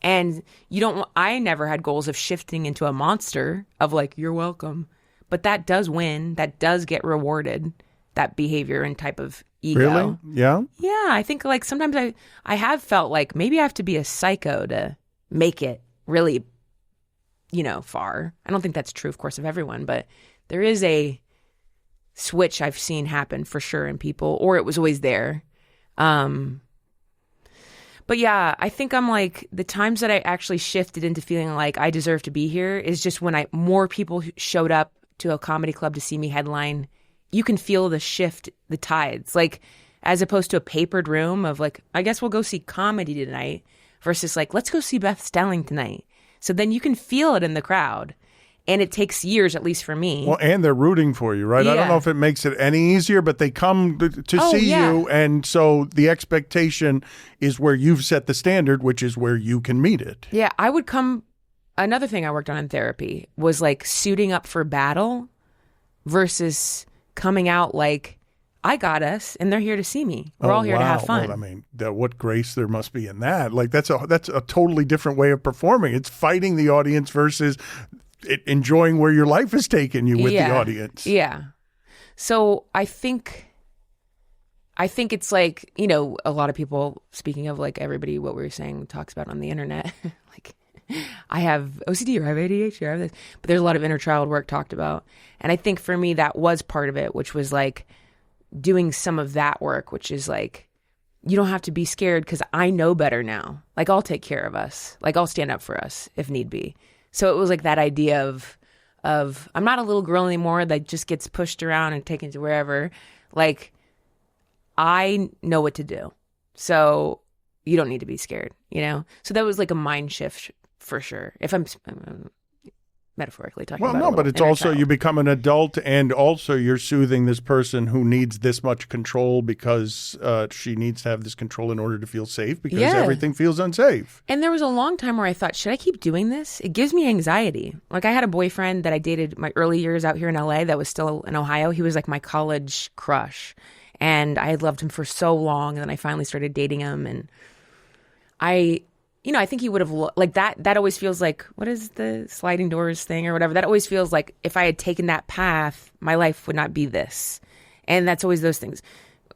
And I never had goals of shifting into a monster of like, you're welcome. But that does win. That does get rewarded, that behavior and type of ego. Really? Yeah? Yeah. I think like sometimes I have felt like maybe I have to be a psycho to make it really, you know, far. I don't think that's true, of course, of everyone, but there is a switch I've seen happen for sure in people, or it was always there. But yeah, I think I'm like, the times that I actually shifted into feeling like I deserve to be here is just when more people showed up to a comedy club to see me headline. You can feel the shift, the tides, like as opposed to a papered room of like, I guess we'll go see comedy tonight versus like, let's go see Beth Stelling tonight. So then you can feel it in the crowd. And it takes years, at least for me. Well, and they're rooting for you, right? Yeah. I don't know if it makes it any easier, but they come to see you. And so the expectation is where you've set the standard, which is where you can meet it. Yeah, I would come. Another thing I worked on in therapy was like suiting up for battle versus coming out like, I got us, and they're here to see me. We're all here to have fun. Well, I mean, what grace there must be in that. Like, that's a totally different way of performing. It's fighting the audience versus enjoying where your life has taken you with the audience. Yeah. So I think it's like, you know, a lot of people, speaking of like everybody, what we were saying, talks about on the internet, like I have OCD or I have ADHD or I have this, but there's a lot of inner child work talked about. And I think for me, that was part of it, which was like doing some of that work, which is like, you don't have to be scared because I know better now. Like I'll take care of us. Like I'll stand up for us if need be. So it was like that idea of I'm not a little girl anymore that just gets pushed around and taken to wherever. Like, I know what to do. So you don't need to be scared, you know? So that was like a mind shift for sure. If I'm metaphorically talking about it. Well, no, but it's also you become an adult, and also you're soothing this person who needs this much control because she needs to have this control in order to feel safe because everything feels unsafe. And there was a long time where I thought, should I keep doing this? It gives me anxiety. Like I had a boyfriend that I dated my early years out here in LA that was still in Ohio. He was like my college crush. And I had loved him for so long. And then I finally started dating him. And I think he would have, like that always feels like, what is the sliding doors thing or whatever? That always feels like if I had taken that path, my life would not be this. And that's always those things.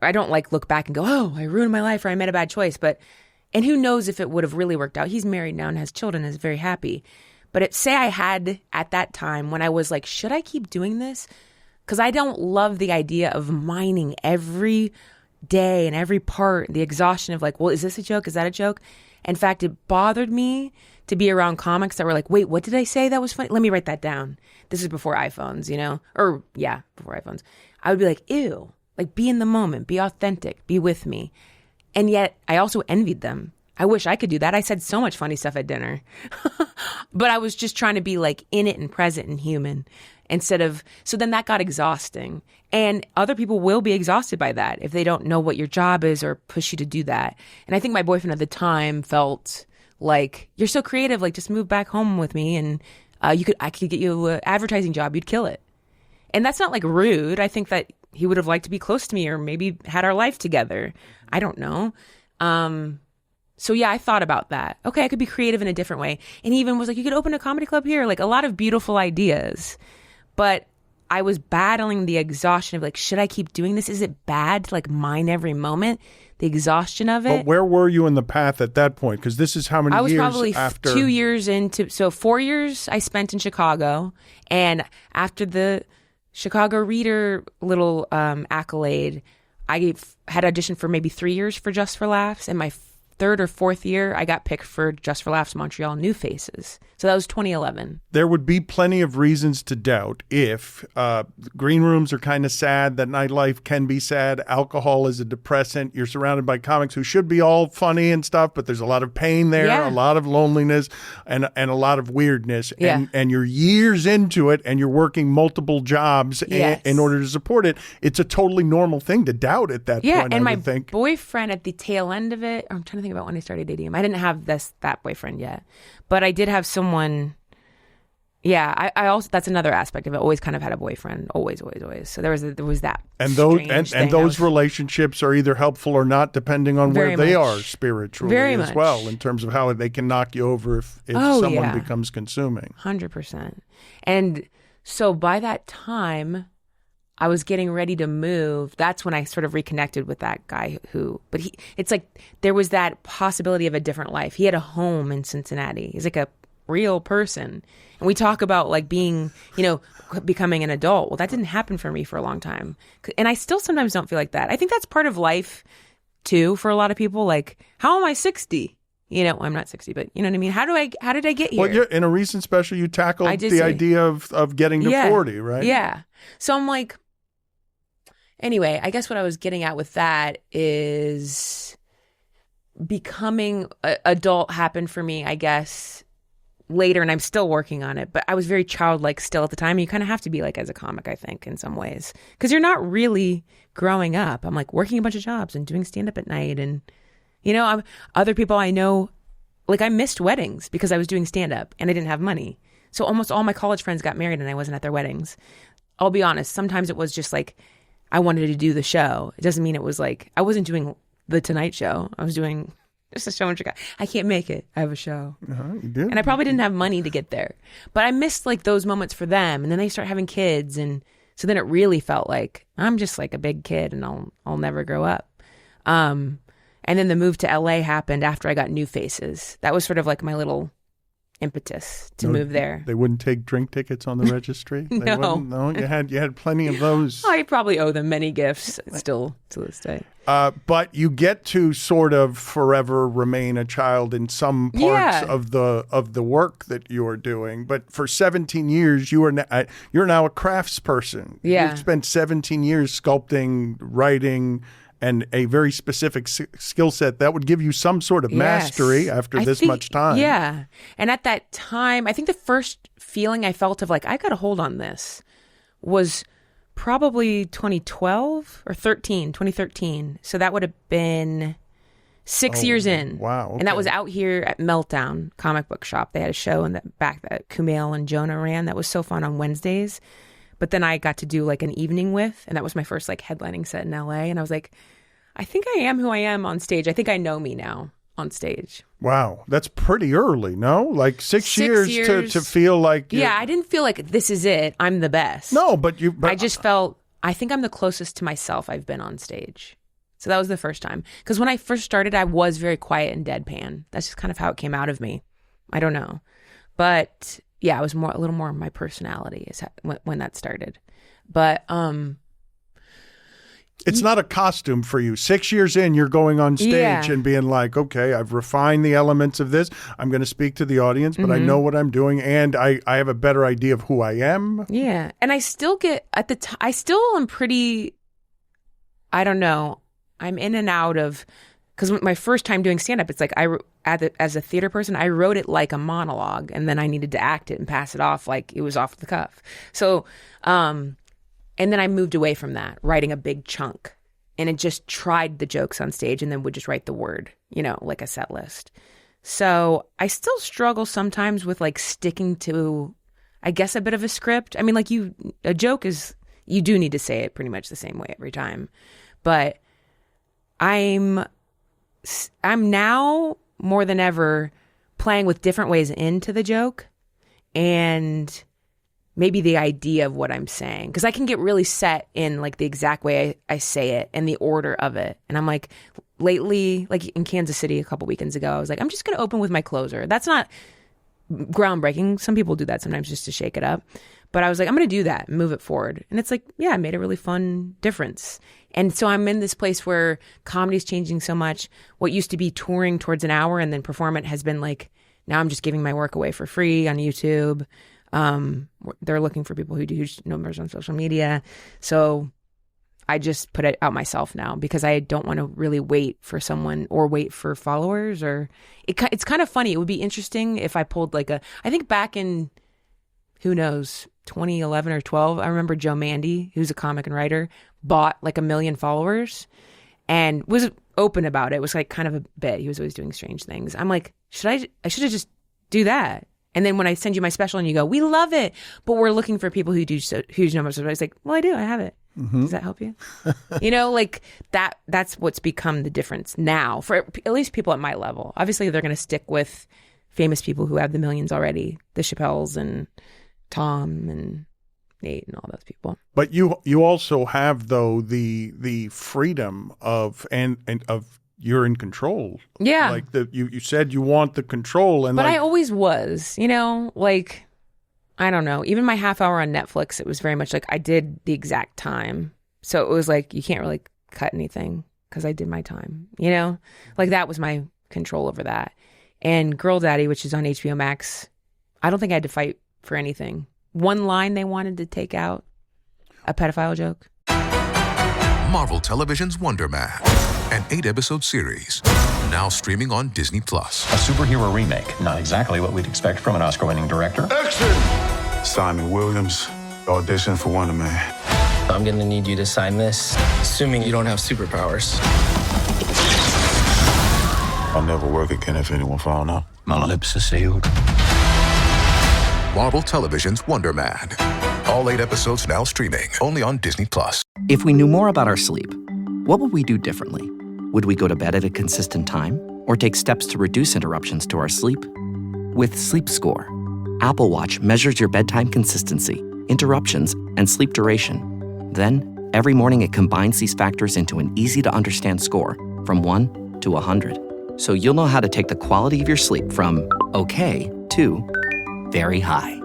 I don't like look back and go, oh, I ruined my life or I made a bad choice. And who knows if it would have really worked out. He's married now and has children and is very happy. But say I had at that time when I was like, should I keep doing this? because I don't love the idea of mining every day and every part, the exhaustion of like, well, is this a joke? Is that a joke? In fact, it bothered me to be around comics that were like, wait, what did I say that was funny? Let me write that down. This is before iPhones, before iPhones. I would be like, ew, like be in the moment, be authentic, be with me. And yet I also envied them. I wish I could do that. I said so much funny stuff at dinner, but I was just trying to be like in it and present and human so then that got exhausting. And other people will be exhausted by that if they don't know what your job is or push you to do that. And I think my boyfriend at the time felt like, you're so creative, like just move back home with me and I could get you an advertising job. You'd kill it. And that's not like rude. I think that he would have liked to be close to me or maybe had our life together. I don't know. So yeah, I thought about that. Okay, I could be creative in a different way. And he even was like, you could open a comedy club here. Like a lot of beautiful ideas. But I was battling the exhaustion of like, should I keep doing this? Is it bad to like mine every moment? The exhaustion of it. But where were you in the path at that point? Because this is how many years after? I was probably 2 years into, so 4 years I spent in Chicago. And after the Chicago Reader little accolade, I had auditioned for maybe 3 years for Just for Laughs. And my third or fourth year, I got picked for Just for Laughs Montreal New Faces. So that was 2011. There would be plenty of reasons to doubt if green rooms are kind of sad, that nightlife can be sad, alcohol is a depressant, you're surrounded by comics who should be all funny and stuff, but there's a lot of pain there, a lot of loneliness, and a lot of weirdness. And you're years into it, and you're working multiple jobs in order to support it. It's a totally normal thing to doubt at that point, and I my would think. Boyfriend at the tail end of it, I'm trying to think about when I started dating him. I didn't have that boyfriend yet, but I did have someone. I also, that's another aspect of it. Always kind of had a boyfriend, always. So there was that. And those relationships are either helpful or not, depending on where they are spiritually as well, in terms of how they can knock you over if someone becomes consuming. 100%. And so by that time, I was getting ready to move. That's when I sort of reconnected with that guy it's like there was that possibility of a different life. He had a home in Cincinnati. He's like a real person. And we talk about like being, becoming an adult. Well, that didn't happen for me for a long time. And I still sometimes don't feel like that. I think that's part of life too for a lot of people. Like, how am I 60? I'm not 60, but you know what I mean? How did I get here? Well, in a recent special, you tackled the idea of getting to 40, right? Yeah. So I'm like, anyway, I guess what I was getting at with that is becoming adult happened for me, I guess, later, and I'm still working on it. But I was very childlike still at the time. You kind of have to be like as a comic, I think, in some ways, because you're not really growing up. I'm like working a bunch of jobs and doing stand-up at night. And, other people I know, like I missed weddings because I was doing stand-up and I didn't have money. So almost all my college friends got married and I wasn't at their weddings. I'll be honest. Sometimes it was just like, I wanted to do the show. It doesn't mean it was like, I wasn't doing the Tonight Show. I was doing just a show in Chicago. I can't make it. I have a show. You do. And I probably didn't have money to get there. But I missed like those moments for them. And then they start having kids. And so then it really felt like I'm just like a big kid and I'll never grow up. And then the move to LA happened after I got New Faces. That was sort of like my little impetus to move there. They wouldn't take drink tickets on the registry? No. No, you had plenty of those. I probably owe them many gifts still to this day. But you get to sort of forever remain a child in some parts of the work that you're doing. But for 17 years, you're now a craftsperson. Yeah. You've spent 17 years sculpting, writing, and a very specific skill set that would give you some sort of mastery after this much time. Yeah. And at that time, I think the first feeling I felt of like, I got a hold on this was probably 2013. So that would have been 6 years in. Wow. Okay. And that was out here at Meltdown Comic Book Shop. They had a show in the back that Kumail and Jonah ran. That was so fun on Wednesdays. But then I got to do like an evening with, and that was my first like headlining set in LA. And I was like, I think I am who I am on stage. I think I know me now on stage. Wow. That's pretty early, no? Like six years to feel like... Yeah, I didn't feel like this is it. I'm the best. No, but I just felt, I think I'm the closest to myself I've been on stage. So that was the first time. Because when I first started, I was very quiet and deadpan. That's just kind of how it came out of me. I don't know. But... yeah, it was a little more my personality is when that started. But it's not a costume for you. 6 years in, you're going on stage Yeah. and being like, okay, I've refined the elements of this. I'm going to speak to the audience, but I know what I'm doing, and I have a better idea of who I am. Yeah. And I still get I still am pretty, I don't know. I'm in and out of, because my first time doing stand-up, it's like as a theater person, I wrote it like a monologue, and then I needed to act it and pass it off like it was off the cuff. So, and then I moved away from that, writing a big chunk, and it just tried the jokes on stage and then would just write the word, like a set list. So I still struggle sometimes with like sticking to, I guess, a bit of a script. I mean, like a joke is, you do need to say it pretty much the same way every time. But I'm now more than ever playing with different ways into the joke and maybe the idea of what I'm saying. Because I can get really set in like the exact way I say it and the order of it. And I'm like, lately, like in Kansas City a couple weekends ago, I was like, I'm just going to open with my closer. That's not groundbreaking. Some people do that sometimes just to shake it up. But I was like, I'm going to do that and move it forward. And it's like, yeah, it made a really fun difference. And so I'm in this place where comedy's changing so much. What used to be touring towards an hour and then performance has been like, now I'm just giving my work away for free on YouTube. They're looking for people who do huge numbers on social media. So I just put it out myself now because I don't want to really wait for someone or wait for followers. Or it's kind of funny. It would be interesting if I pulled like I think back in, who knows, 2011 or 12, I remember Joe Mandy, who's a comic and writer, bought like 1 million followers and was open about it. It was like kind of a bit. He was always doing strange things. I'm like, I should have just do that. And then when I send you my special and you go, we love it, but we're looking for people who do huge numbers. I was like, well, I do. I have it. Does that help you? Like that's what's become the difference now for at least people at my level. Obviously, they're going to stick with famous people who have the millions already, the Chappelles and Tom and Nate and all those people. But you also have, though, the freedom of and of you're in control. Yeah. Like you said you want the control. But I always was, like, I don't know. Even my half hour on Netflix, it was very much like I did the exact time. So it was like, you can't really cut anything because I did my time, Like that was my control over that. And Girl Daddy, which is on HBO Max, I don't think I had to fight for anything. One line they wanted to take out, a pedophile joke. Marvel Television's Wonder Man, an 8-episode series, now streaming on Disney+. A superhero remake, not exactly what we'd expect from an Oscar-winning director. Action! Simon Williams, audition for Wonder Man. I'm gonna need you to sign this, assuming you don't have superpowers. I'll never work again if anyone found out. My lips are sealed. Marvel Television's Wonder Man. All 8 episodes now streaming, only on Disney+. If we knew more about our sleep, what would we do differently? Would we go to bed at a consistent time or take steps to reduce interruptions to our sleep? With Sleep Score, Apple Watch measures your bedtime consistency, interruptions, and sleep duration. Then, every morning it combines these factors into an easy-to-understand score from 1 to 100. So you'll know how to take the quality of your sleep from okay to very high.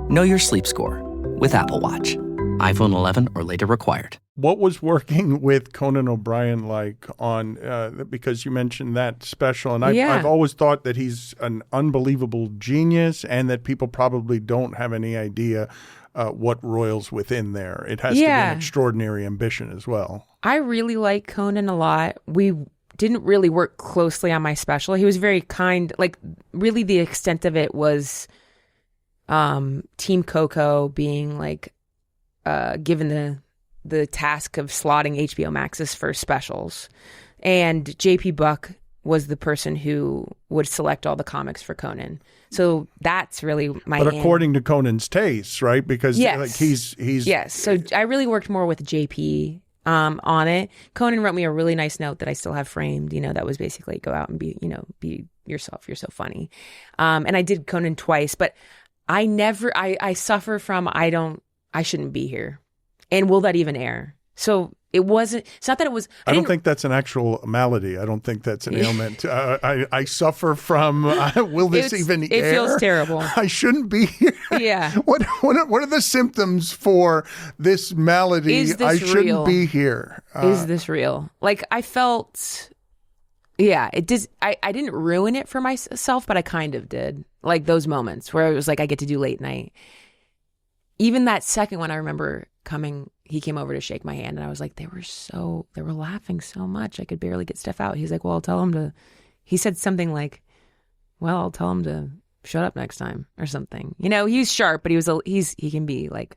Know your sleep score with Apple Watch. iPhone 11 or later required. What was working with Conan O'Brien like on, because you mentioned that special, and I've always thought that he's an unbelievable genius and that people probably don't have any idea what roils within there. It has to be an extraordinary ambition as well. I really like Conan a lot. We didn't really work closely on my special. He was very kind. Like, really the extent of it was Team Coco being like given the task of slotting HBO Max's first specials. And JP Buck was the person who would select all the comics for Conan. So that's really my But according to Conan's tastes, right? Because like he's Yes. So I really worked more with JP on it. Conan wrote me a really nice note that I still have framed, that was basically go out and be yourself. You're so funny. And I did Conan twice, but I suffer from I shouldn't be here. And will that even air? So it's not that it was. I don't think that's an actual malady. I don't think that's an ailment. I suffer from, will this even air? It feels terrible. I shouldn't be here. Yeah. What are the symptoms for this malady? I shouldn't real? Be here. Is this real? Like I felt, it does. I didn't ruin it for myself, but I kind of did. Like those moments where it was like, I get to do late night. Even that second one, I remember he came over to shake my hand and I was like, they were laughing so much. I could barely get stuff out. He's like, well, he said something like, well, I'll tell him to shut up next time or something. You know, he's sharp, but he can be like,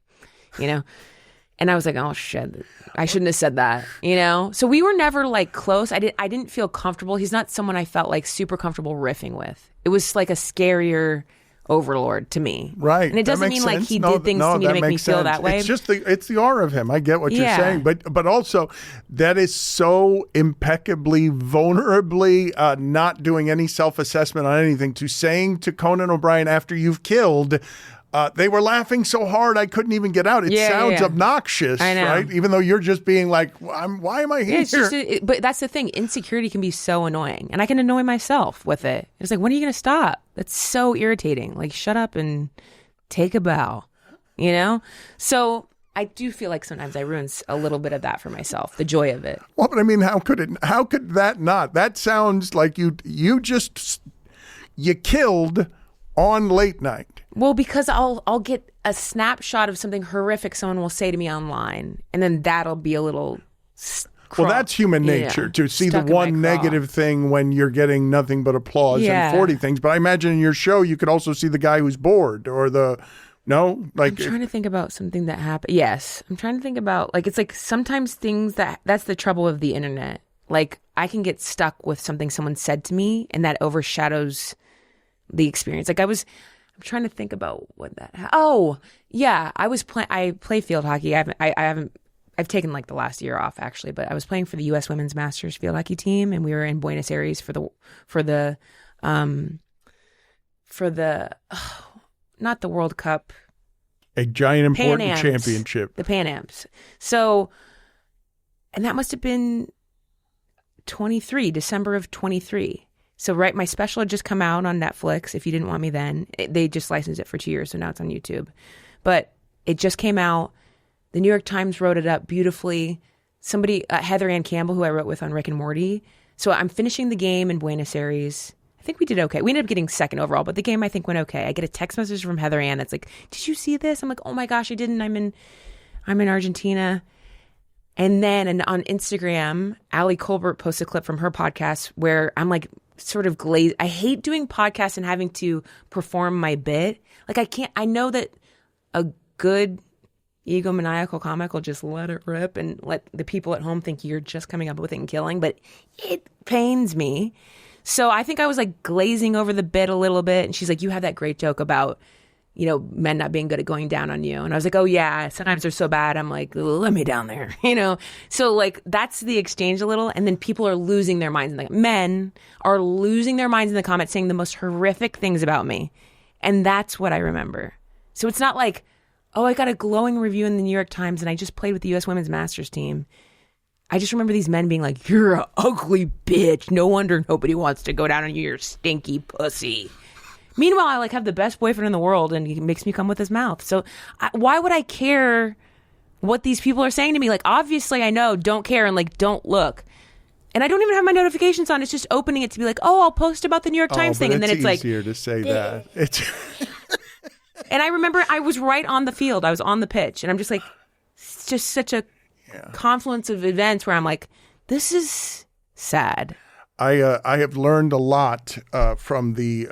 you know, and I was like, oh shit, I shouldn't have said that, you know? So we were never like close. I didn't feel comfortable. He's not someone I felt like super comfortable riffing with. It was like a scarier overlord to me. Right. And it doesn't mean like he did things to me to make me feel that way. It's just it's the aura of him. I get what you're saying. But also that is so impeccably, vulnerably not doing any self-assessment on anything to saying to Conan O'Brien after you've killed, they were laughing so hard I couldn't even get out. It sounds obnoxious, I know. right? Even though you're just being like, why am I here? But that's the thing. Insecurity can be so annoying. And I can annoy myself with it. It's like, when are you going to stop? That's so irritating. Like, shut up and take a bow, you know? So I do feel like sometimes I ruin a little bit of that for myself, the joy of it. Well, but I mean, how could that not? That sounds like you killed on late night. Well, because I'll get a snapshot of something horrific someone will say to me online, and then that'll be a little well, that's human nature, to see the one negative thing when you're getting nothing but applause and 40 things. But I imagine in your show, you could also see the guy who's bored or I'm trying to think about something that happened. Yes. I'm trying to think about, like, it's like sometimes things that's the trouble of the internet. Like, I can get stuck with something someone said to me and that overshadows the experience. Like I'm trying to think about what that. Oh, yeah. I play field hockey. I've taken like the last year off actually, but I was playing for the U.S. Women's Masters field hockey team, and we were in Buenos Aires for the not the World Cup, a giant important Pan Ams, championship, the Pan Ams. So, and that must have been December of 23. So, right, my special had just come out on Netflix. If you didn't want me then, they just licensed it for 2 years, so now it's on YouTube. But it just came out. The New York Times wrote it up beautifully. Somebody, Heather Ann Campbell, who I wrote with on Rick and Morty. So I'm finishing the game in Buenos Aires. I think we did okay. We ended up getting second overall, but the game I think went okay. I get a text message from Heather Ann that's like, "Did you see this?" I'm like, "Oh my gosh, I didn't. I'm in Argentina." And then on Instagram, Allie Colbert posts a clip from her podcast where I'm like sort of glazed. I hate doing podcasts and having to perform my bit. Like I know that a good egomaniacal comic will just let it rip and let the people at home think you're just coming up with it and killing, but it pains me. So I think I was like glazing over the bit a little bit. And she's like, "You had that great joke about, you know, men not being good at going down on you." And I was like, "Oh yeah, sometimes they're so bad." I'm like, "Let me down there," you know? So like, that's the exchange a little. And then people are losing their minds. Men are losing their minds in the comments saying the most horrific things about me. And that's what I remember. So it's not like, "Oh, I got a glowing review in the New York Times and I just played with the U.S. Women's Masters team." I just remember these men being like, "You're an ugly bitch. No wonder nobody wants to go down on you, you stinky pussy." Meanwhile, I like have the best boyfriend in the world and he makes me come with his mouth. So why would I care what these people are saying to me? Like, obviously I know, don't care and like, don't look. And I don't even have my notifications on. It's just opening it to be like, "Oh, I'll post about the New York Times thing." And then it's like, easier to say that. It's And I remember I was right on the field. I was on the pitch. And I'm just like, it's just such a confluence of events where I'm like, this is sad. I have learned a lot from the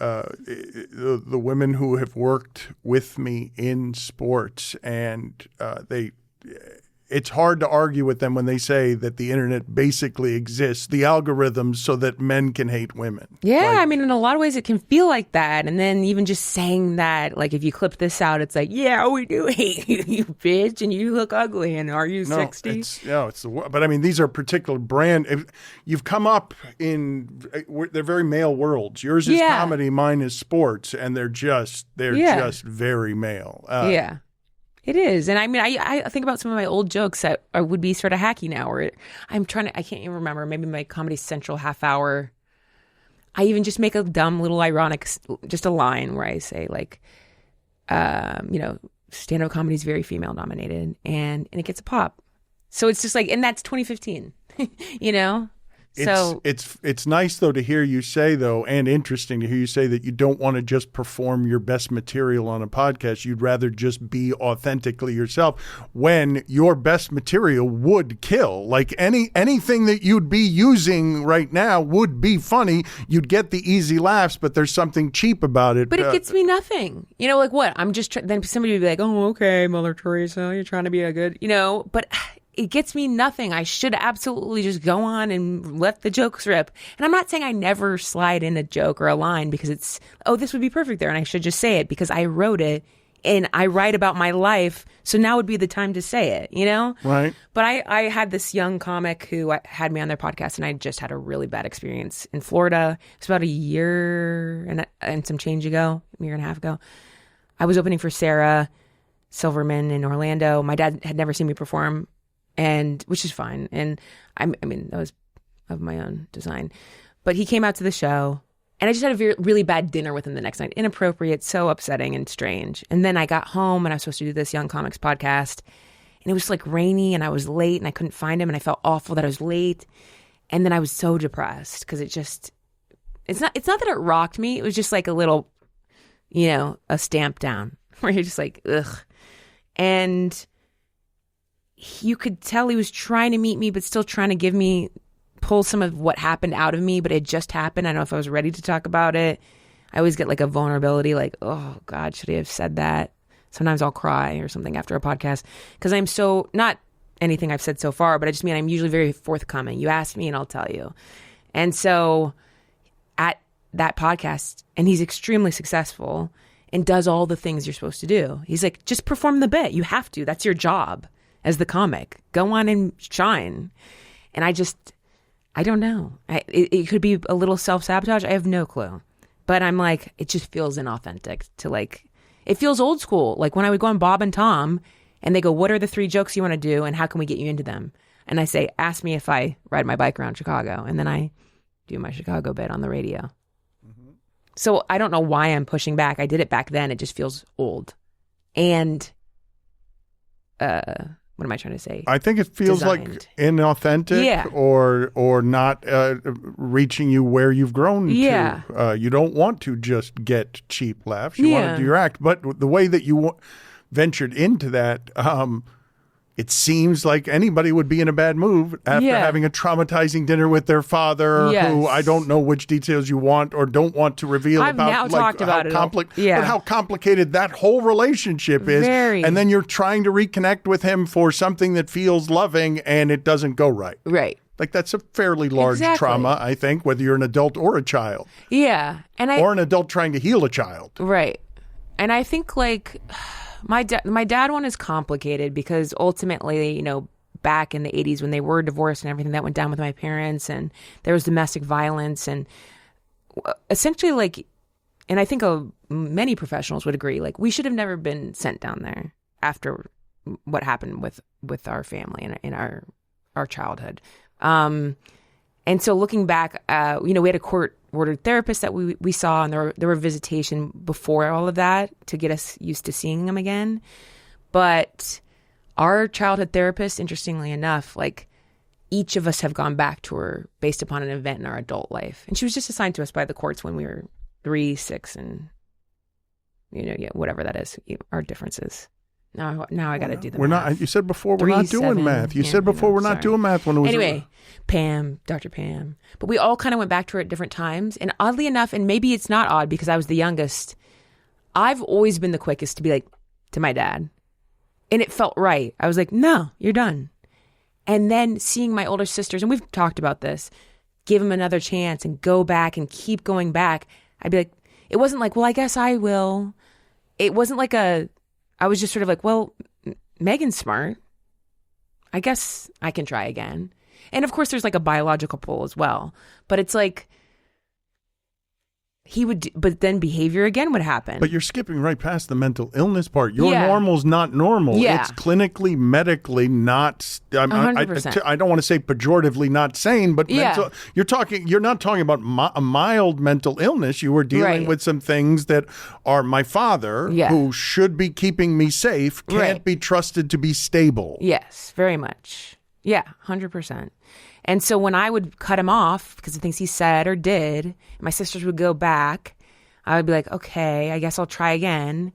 women who have worked with me in sports, and it's hard to argue with them when they say that the internet basically exists, the algorithms, so that men can hate women. Yeah, I mean, in a lot of ways it can feel like that. And then even just saying that, like if you clip this out, it's like, "Yeah, we do hate you, you bitch, and you look ugly, and are you 60? But I mean, these are particular brand. You've come up in, they're very male worlds. Yours is comedy, mine is sports, and they're just very male. It is. And I mean, I think about some of my old jokes that would be sort of hacky now, or I can't even remember, maybe my Comedy Central half hour. I even just make a dumb little ironic, just a line where I say like, stand-up comedy is very female dominated and it gets a pop. So it's just like, and that's 2015, So it's nice though to hear you say though, and interesting to hear you say that you don't want to just perform your best material on a podcast. You'd rather just be authentically yourself when your best material would kill. Like anything that you'd be using right now would be funny. You'd get the easy laughs, but there's something cheap about it. But it gets me nothing. Like what? I'm just then somebody would be like, oh, okay, Mother Teresa, you're trying to be a good, but it gets me nothing. I should absolutely just go on and let the jokes rip. And I'm not saying I never slide in a joke or a line because it's, this would be perfect there. And I should just say it because I wrote it and I write about my life. So now would be the time to say it, Right. But I had this young comic who had me on their podcast and I just had a really bad experience in Florida. It was about a year and some change ago, a year and a half ago. I was opening for Sarah Silverman in Orlando. My dad had never seen me perform. And which is fine. And I mean, that was of my own design. But he came out to the show and I just had a really bad dinner with him the next night. Inappropriate, so upsetting and strange. And then I got home and I was supposed to do this Young Comics podcast. And it was like rainy and I was late and I couldn't find him and I felt awful that I was late. And then I was so depressed because it's not that it rocked me. It was just like a little, a stamp down where you're just like, ugh. And you could tell he was trying to meet me, but still trying to pull some of what happened out of me, but it just happened. I don't know if I was ready to talk about it. I always get like a vulnerability, like, oh God, should I have said that? Sometimes I'll cry or something after a podcast because I'm so, not anything I've said so far, but I just mean I'm usually very forthcoming. You ask me and I'll tell you. And so at that podcast, and he's extremely successful and does all the things you're supposed to do. He's like, just perform the bit. You have to. That's your job. As the comic, go on and shine. And I don't know. It could be a little self-sabotage. I have no clue. But I'm like, it just feels inauthentic to it feels old school. Like when I would go on Bob and Tom and they go, what are the 3 jokes you want to do and how can we get you into them? And I say, ask me if I ride my bike around Chicago. And then I do my Chicago bit on the radio. Mm-hmm. So I don't know why I'm pushing back. I did it back then. It just feels old. And, what am I trying to say? I think it feels like inauthentic or not reaching you where you've grown to. You don't want to just get cheap laughs. You want to do your act. But the way that you ventured into that, it seems like anybody would be in a bad mood after having a traumatizing dinner with their father, who I don't know which details you want or don't want to reveal I've now talked about it. But how complicated that whole relationship is. Very. And then you're trying to reconnect with him for something that feels loving and it doesn't go right. Right. Like that's a fairly large trauma, I think, whether you're an adult or a child. Yeah. Or an adult trying to heal a child. Right. And I think my dad one is complicated because ultimately, back in the 80s when they were divorced and everything that went down with my parents and there was domestic violence and essentially and I think many professionals would agree, we should have never been sent down there after what happened with our family and in our childhood. And so looking back, we had a court-ordered therapist that we saw, and there were visitation before all of that to get us used to seeing them again. But our childhood therapist, interestingly enough, each of us have gone back to her based upon an event in our adult life. And she was just assigned to us by the courts when we were 3, 6, and, whatever that is, our differences. Now I got to do the math. You said before we're not doing math. You said before we're not doing math when it was. Anyway, Dr. Pam. But we all kind of went back to her at different times. And oddly enough, and maybe it's not odd because I was the youngest, I've always been the quickest to be to my dad. And it felt right. I was like, no, you're done. And then seeing my older sisters, and we've talked about this, give him another chance and go back and keep going back. I'd be like, it wasn't well, I guess I will. It wasn't I was just sort of well, Megan's smart. I guess I can try again. And of course, there's a biological pull as well. But it's he would, but then behavior again would happen. But you're skipping right past the mental illness part. Your normal's not normal. Yeah. It's clinically, medically not. I don't want to say pejoratively not sane, but mental, you're not talking about a mild mental illness. You were dealing with some things that are my father, who should be keeping me safe, can't be trusted to be stable. Yes, very much. Yeah, 100%. And so when I would cut him off because of things he said or did, my sisters would go back, I would be like, okay, I guess I'll try again.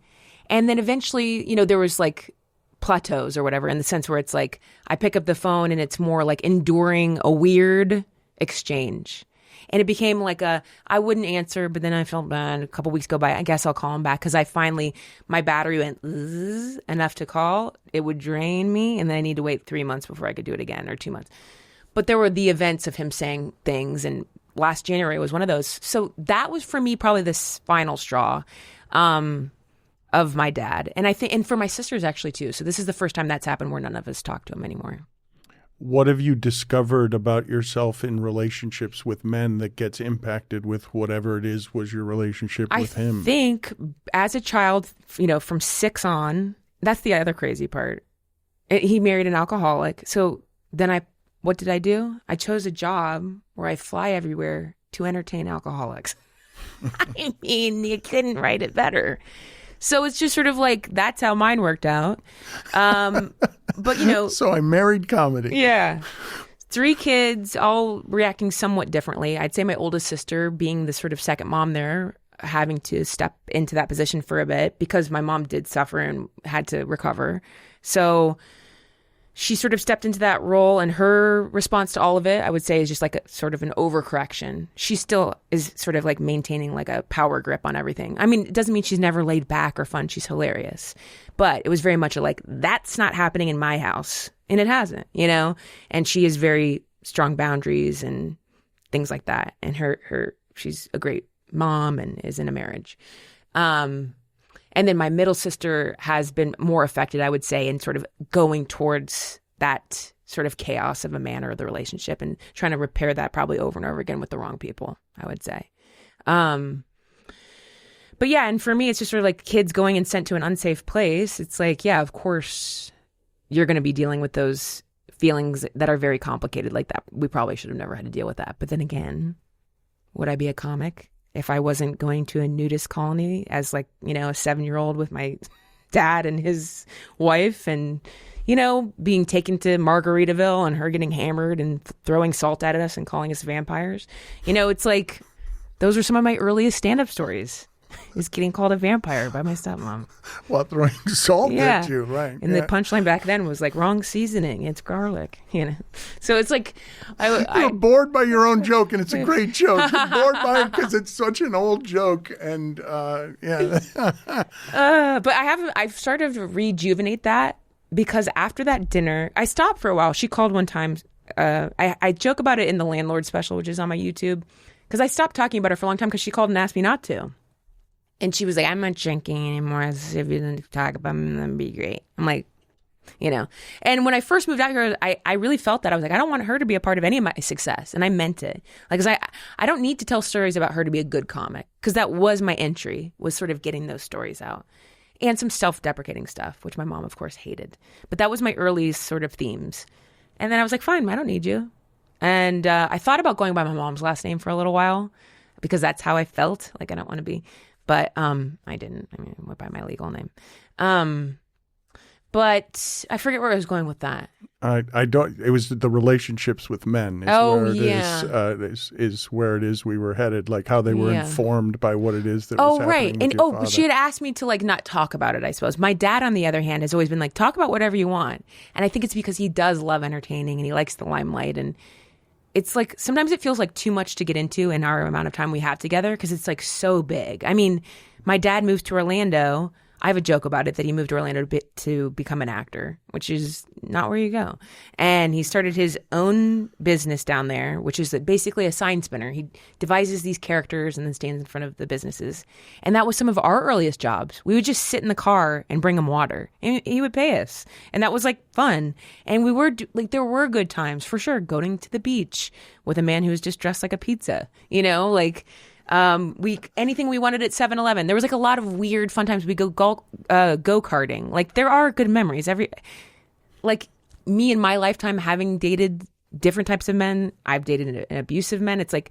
And then eventually, you know, there was like plateaus or whatever, in the sense where it's like I pick up the phone and it's more like enduring a weird exchange. And it became like I wouldn't answer, but then I felt bad. A couple weeks go by, I guess I'll call him back, because my battery went enough to call. It would drain me, and then I need to wait 3 months before I could do it again, or 2 months. But there were the events of him saying things, and last January was one of those. So that was for me probably this final straw of my dad. And I think, and for my sisters actually too. So this is the first time that's happened where none of us talk to him anymore. What have you discovered about yourself in relationships with men that gets impacted with whatever it is was your relationship with him? I think as a child, you know, from 6 on, that's the other crazy part. He married an alcoholic. So then what did I do? I chose a job where I fly everywhere to entertain alcoholics. I mean, you couldn't write it better. So it's just sort of like, that's how mine worked out. But, you know. So I married comedy. Yeah. 3 kids, all reacting somewhat differently. I'd say my oldest sister, being the sort of second mom there, having to step into that position for a bit because my mom did suffer and had to recover. So she sort of stepped into that role, and her response to all of it, I would say, is just like a sort of an overcorrection. She still is sort of like maintaining like a power grip on everything. I mean, it doesn't mean she's never laid back or fun. She's hilarious. But it was very much like, that's not happening in my house. And it hasn't, you know? And she has very strong boundaries and things like that. And she's a great mom and is in a marriage. And then my middle sister has been more affected, I would say, in sort of going towards that sort of chaos of a man or the relationship and trying to repair that probably over and over again with the wrong people, I would say. But yeah, and for me, it's just sort of like kids going and sent to an unsafe place. It's like, yeah, of course, you're going to be dealing with those feelings that are very complicated like that. We probably should have never had to deal with that. But then again, would I be a comic if I wasn't going to a nudist colony as like, you know, a 7-year-old with my dad and his wife and, you know, being taken to Margaritaville and her getting hammered and throwing salt at us and calling us vampires? You know, it's like, those are some of my earliest stand-up stories, is getting called a vampire by my stepmom. Well, throwing salt at you, right. And the punchline back then was like, wrong seasoning, it's garlic, you know. So it's like, you're bored by your own joke, and it's a great joke. You're bored by it because it's such an old joke, and yeah. But I've started to rejuvenate that, because after that dinner, I stopped for a while. She called one time. I joke about it in the Landlord special, which is on my YouTube, because I stopped talking about her for a long time because she called and asked me not to. And she was like, I'm not drinking anymore. If you didn't talk about me, that'd be great. I'm like, you know. And when I first moved out here, I really felt that. I was like, I don't want her to be a part of any of my success. And I meant it. Like, 'cause I don't need to tell stories about her to be a good comic, because that was my entry, was sort of getting those stories out. And some self-deprecating stuff, which my mom, of course, hated. But that was my earliest sort of themes. And then I was like, fine, I don't need you. And I thought about going by my mom's last name for a little while, because that's how I felt. Like, I don't want to be. But I didn't. I mean, I went by my legal name. But I forget where I was going with that. I don't. It was the relationships with men. Is where it is. We were headed, like how they were informed by what it is that was happening. Right. And your father. She had asked me to like not talk about it, I suppose. My dad, on the other hand, has always been like, talk about whatever you want. And I think it's because he does love entertaining and he likes the limelight. And it's like, sometimes it feels like too much to get into in our amount of time we have together, because it's like so big. I mean, my dad moved to Orlando. I have a joke about it, that he moved to Orlando to become an actor, which is not where you go. And he started his own business down there, which is basically a sign spinner. He devises these characters and then stands in front of the businesses. And that was some of our earliest jobs. We would just sit in the car and bring him water, and he would pay us. And that was like fun. And we were like, there were good times for sure, going to the beach with a man who was just dressed like a pizza, you know, like, Anything we wanted at 7-Eleven. There was like a lot of weird fun times. We go go-karting. Like there are good memories. Like me in my lifetime having dated different types of men, I've dated an abusive men. It's like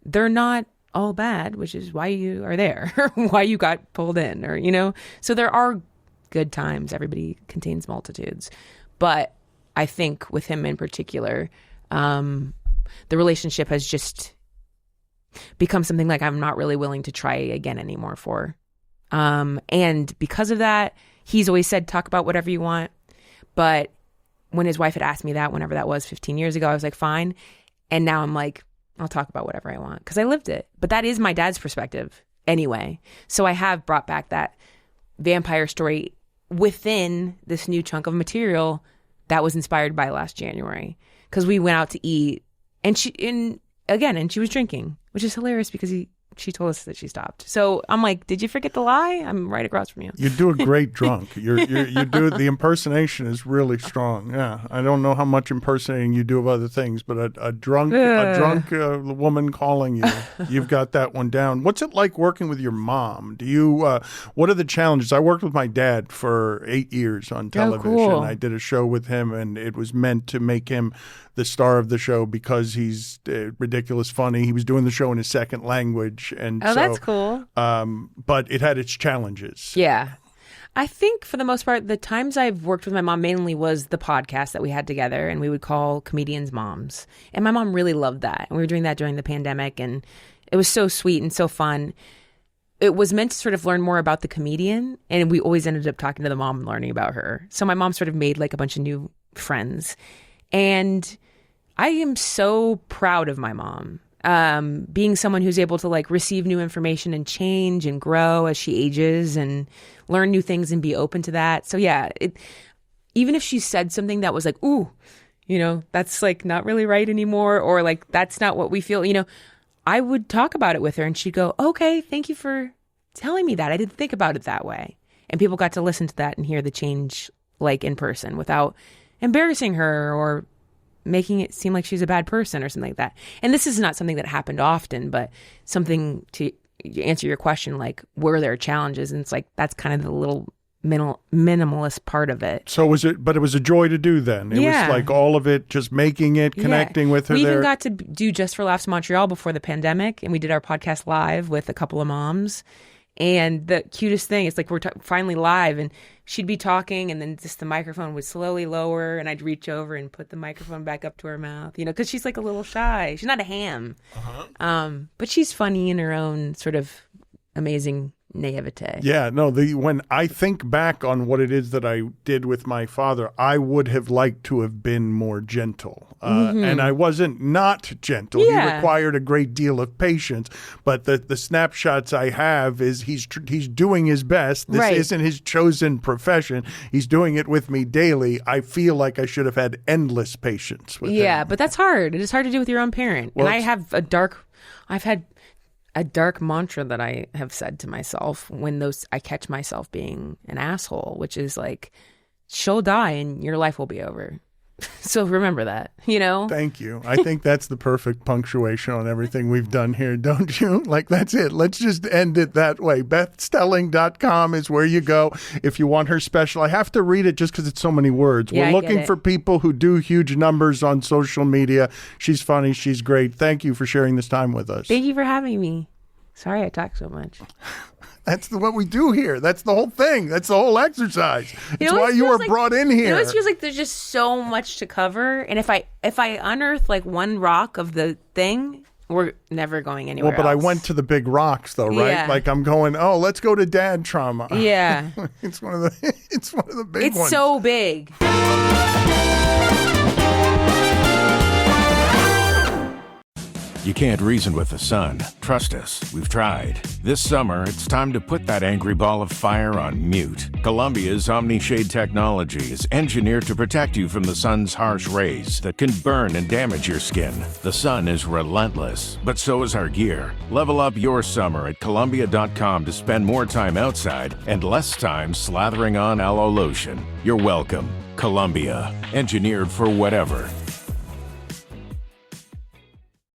they're not all bad, which is why you are there, why you got pulled in, or So there are good times. Everybody contains multitudes, but I think with him in particular, the relationship has just become something like I'm not really willing to try again anymore for. And because of that, he's always said, talk about whatever you want. But when his wife had asked me that, whenever that was 15 years ago, I was like, fine. And now I'm like, I'll talk about whatever I want because I lived it. But that is my dad's perspective anyway. So I have brought back that vampire story within this new chunk of material that was inspired by last January. Because we went out to eat and she was drinking, which is hilarious because she told us that she stopped. So I'm like, did you forget the lie? I'm right across from you. You do a great drunk. You do the impersonation is really strong. Yeah, I don't know how much impersonating you do of other things, but a drunk woman calling you, you've got that one down. What's it like working with your mom? Do you? What are the challenges? I worked with my dad for 8 years on television. Oh, cool. I did a show with him, and it was meant to make him the star of the show because he's ridiculous funny. He was doing the show in his second language. And that's cool. But it had its challenges. Yeah. I think for the most part, the times I've worked with my mom mainly was the podcast that we had together, and we would call comedians moms. And my mom really loved that. And we were doing that during the pandemic, and it was so sweet and so fun. It was meant to sort of learn more about the comedian, and we always ended up talking to the mom and learning about her. So my mom sort of made like a bunch of new friends. And I am so proud of my mom. Being someone who's able to like receive new information and change and grow as she ages and learn new things and be open to that. So yeah, even if she said something that was like, ooh, that's like not really right anymore, or like that's not what we feel, I would talk about it with her and she'd go, okay, thank you for telling me that. I didn't think about it that way. And people got to listen to that and hear the change like in person without embarrassing her or making it seem like she's a bad person or something like that. And this is not something that happened often, but something to answer your question, like, were there challenges? And it's like, that's kind of the little minimalist part of it. So but it was a joy to do then. It was like all of it, just making it, connecting with her. We even got to do Just for Laughs Montreal before the pandemic, and we did our podcast live with a couple of moms. And the cutest thing is like we're finally live, and she'd be talking, and then just the microphone would slowly lower, and I'd reach over and put the microphone back up to her mouth, because she's like a little shy. She's not a ham, but she's funny in her own sort of amazing naivete. Yeah, no, when I think back on what it is that I did with my father, I would have liked to have been more gentle. And I wasn't not gentle. Yeah. He required a great deal of patience. But the snapshots I have is he's doing his best. This isn't his chosen profession. He's doing it with me daily. I feel like I should have had endless patience with him. Yeah, but that's hard. It is hard to do with your own parent. Well, and I've had a dark mantra that I have said to myself when I catch myself being an asshole, which is like, she'll die and your life will be over. So remember that, Thank you. I think that's the perfect punctuation on everything we've done here, don't you? Like, that's it. Let's just end it that way. BethStelling.com is where you go if you want her special. I have to read it just because it's so many words. Yeah, We're looking for people who do huge numbers on social media. She's funny. She's great. Thank you for sharing this time with us. Thank you for having me. Sorry I talk so much. That's what we do here. That's the whole thing. That's the whole exercise. It's why you were brought in here. It always feels like there's just so much to cover. And if I unearth like one rock of the thing, we're never going anywhere Well, but else. I went to the big rocks though, right? Yeah. Like I'm going, let's go to dad trauma. Yeah. It's one of the big ones. It's so big. You can't reason with the sun. Trust us, we've tried. This summer, it's time to put that angry ball of fire on mute. Columbia's Omni-Shade technology is engineered to protect you from the sun's harsh rays that can burn and damage your skin. The sun is relentless, but so is our gear. Level up your summer at Columbia.com to spend more time outside and less time slathering on aloe lotion. You're welcome. Columbia, engineered for whatever.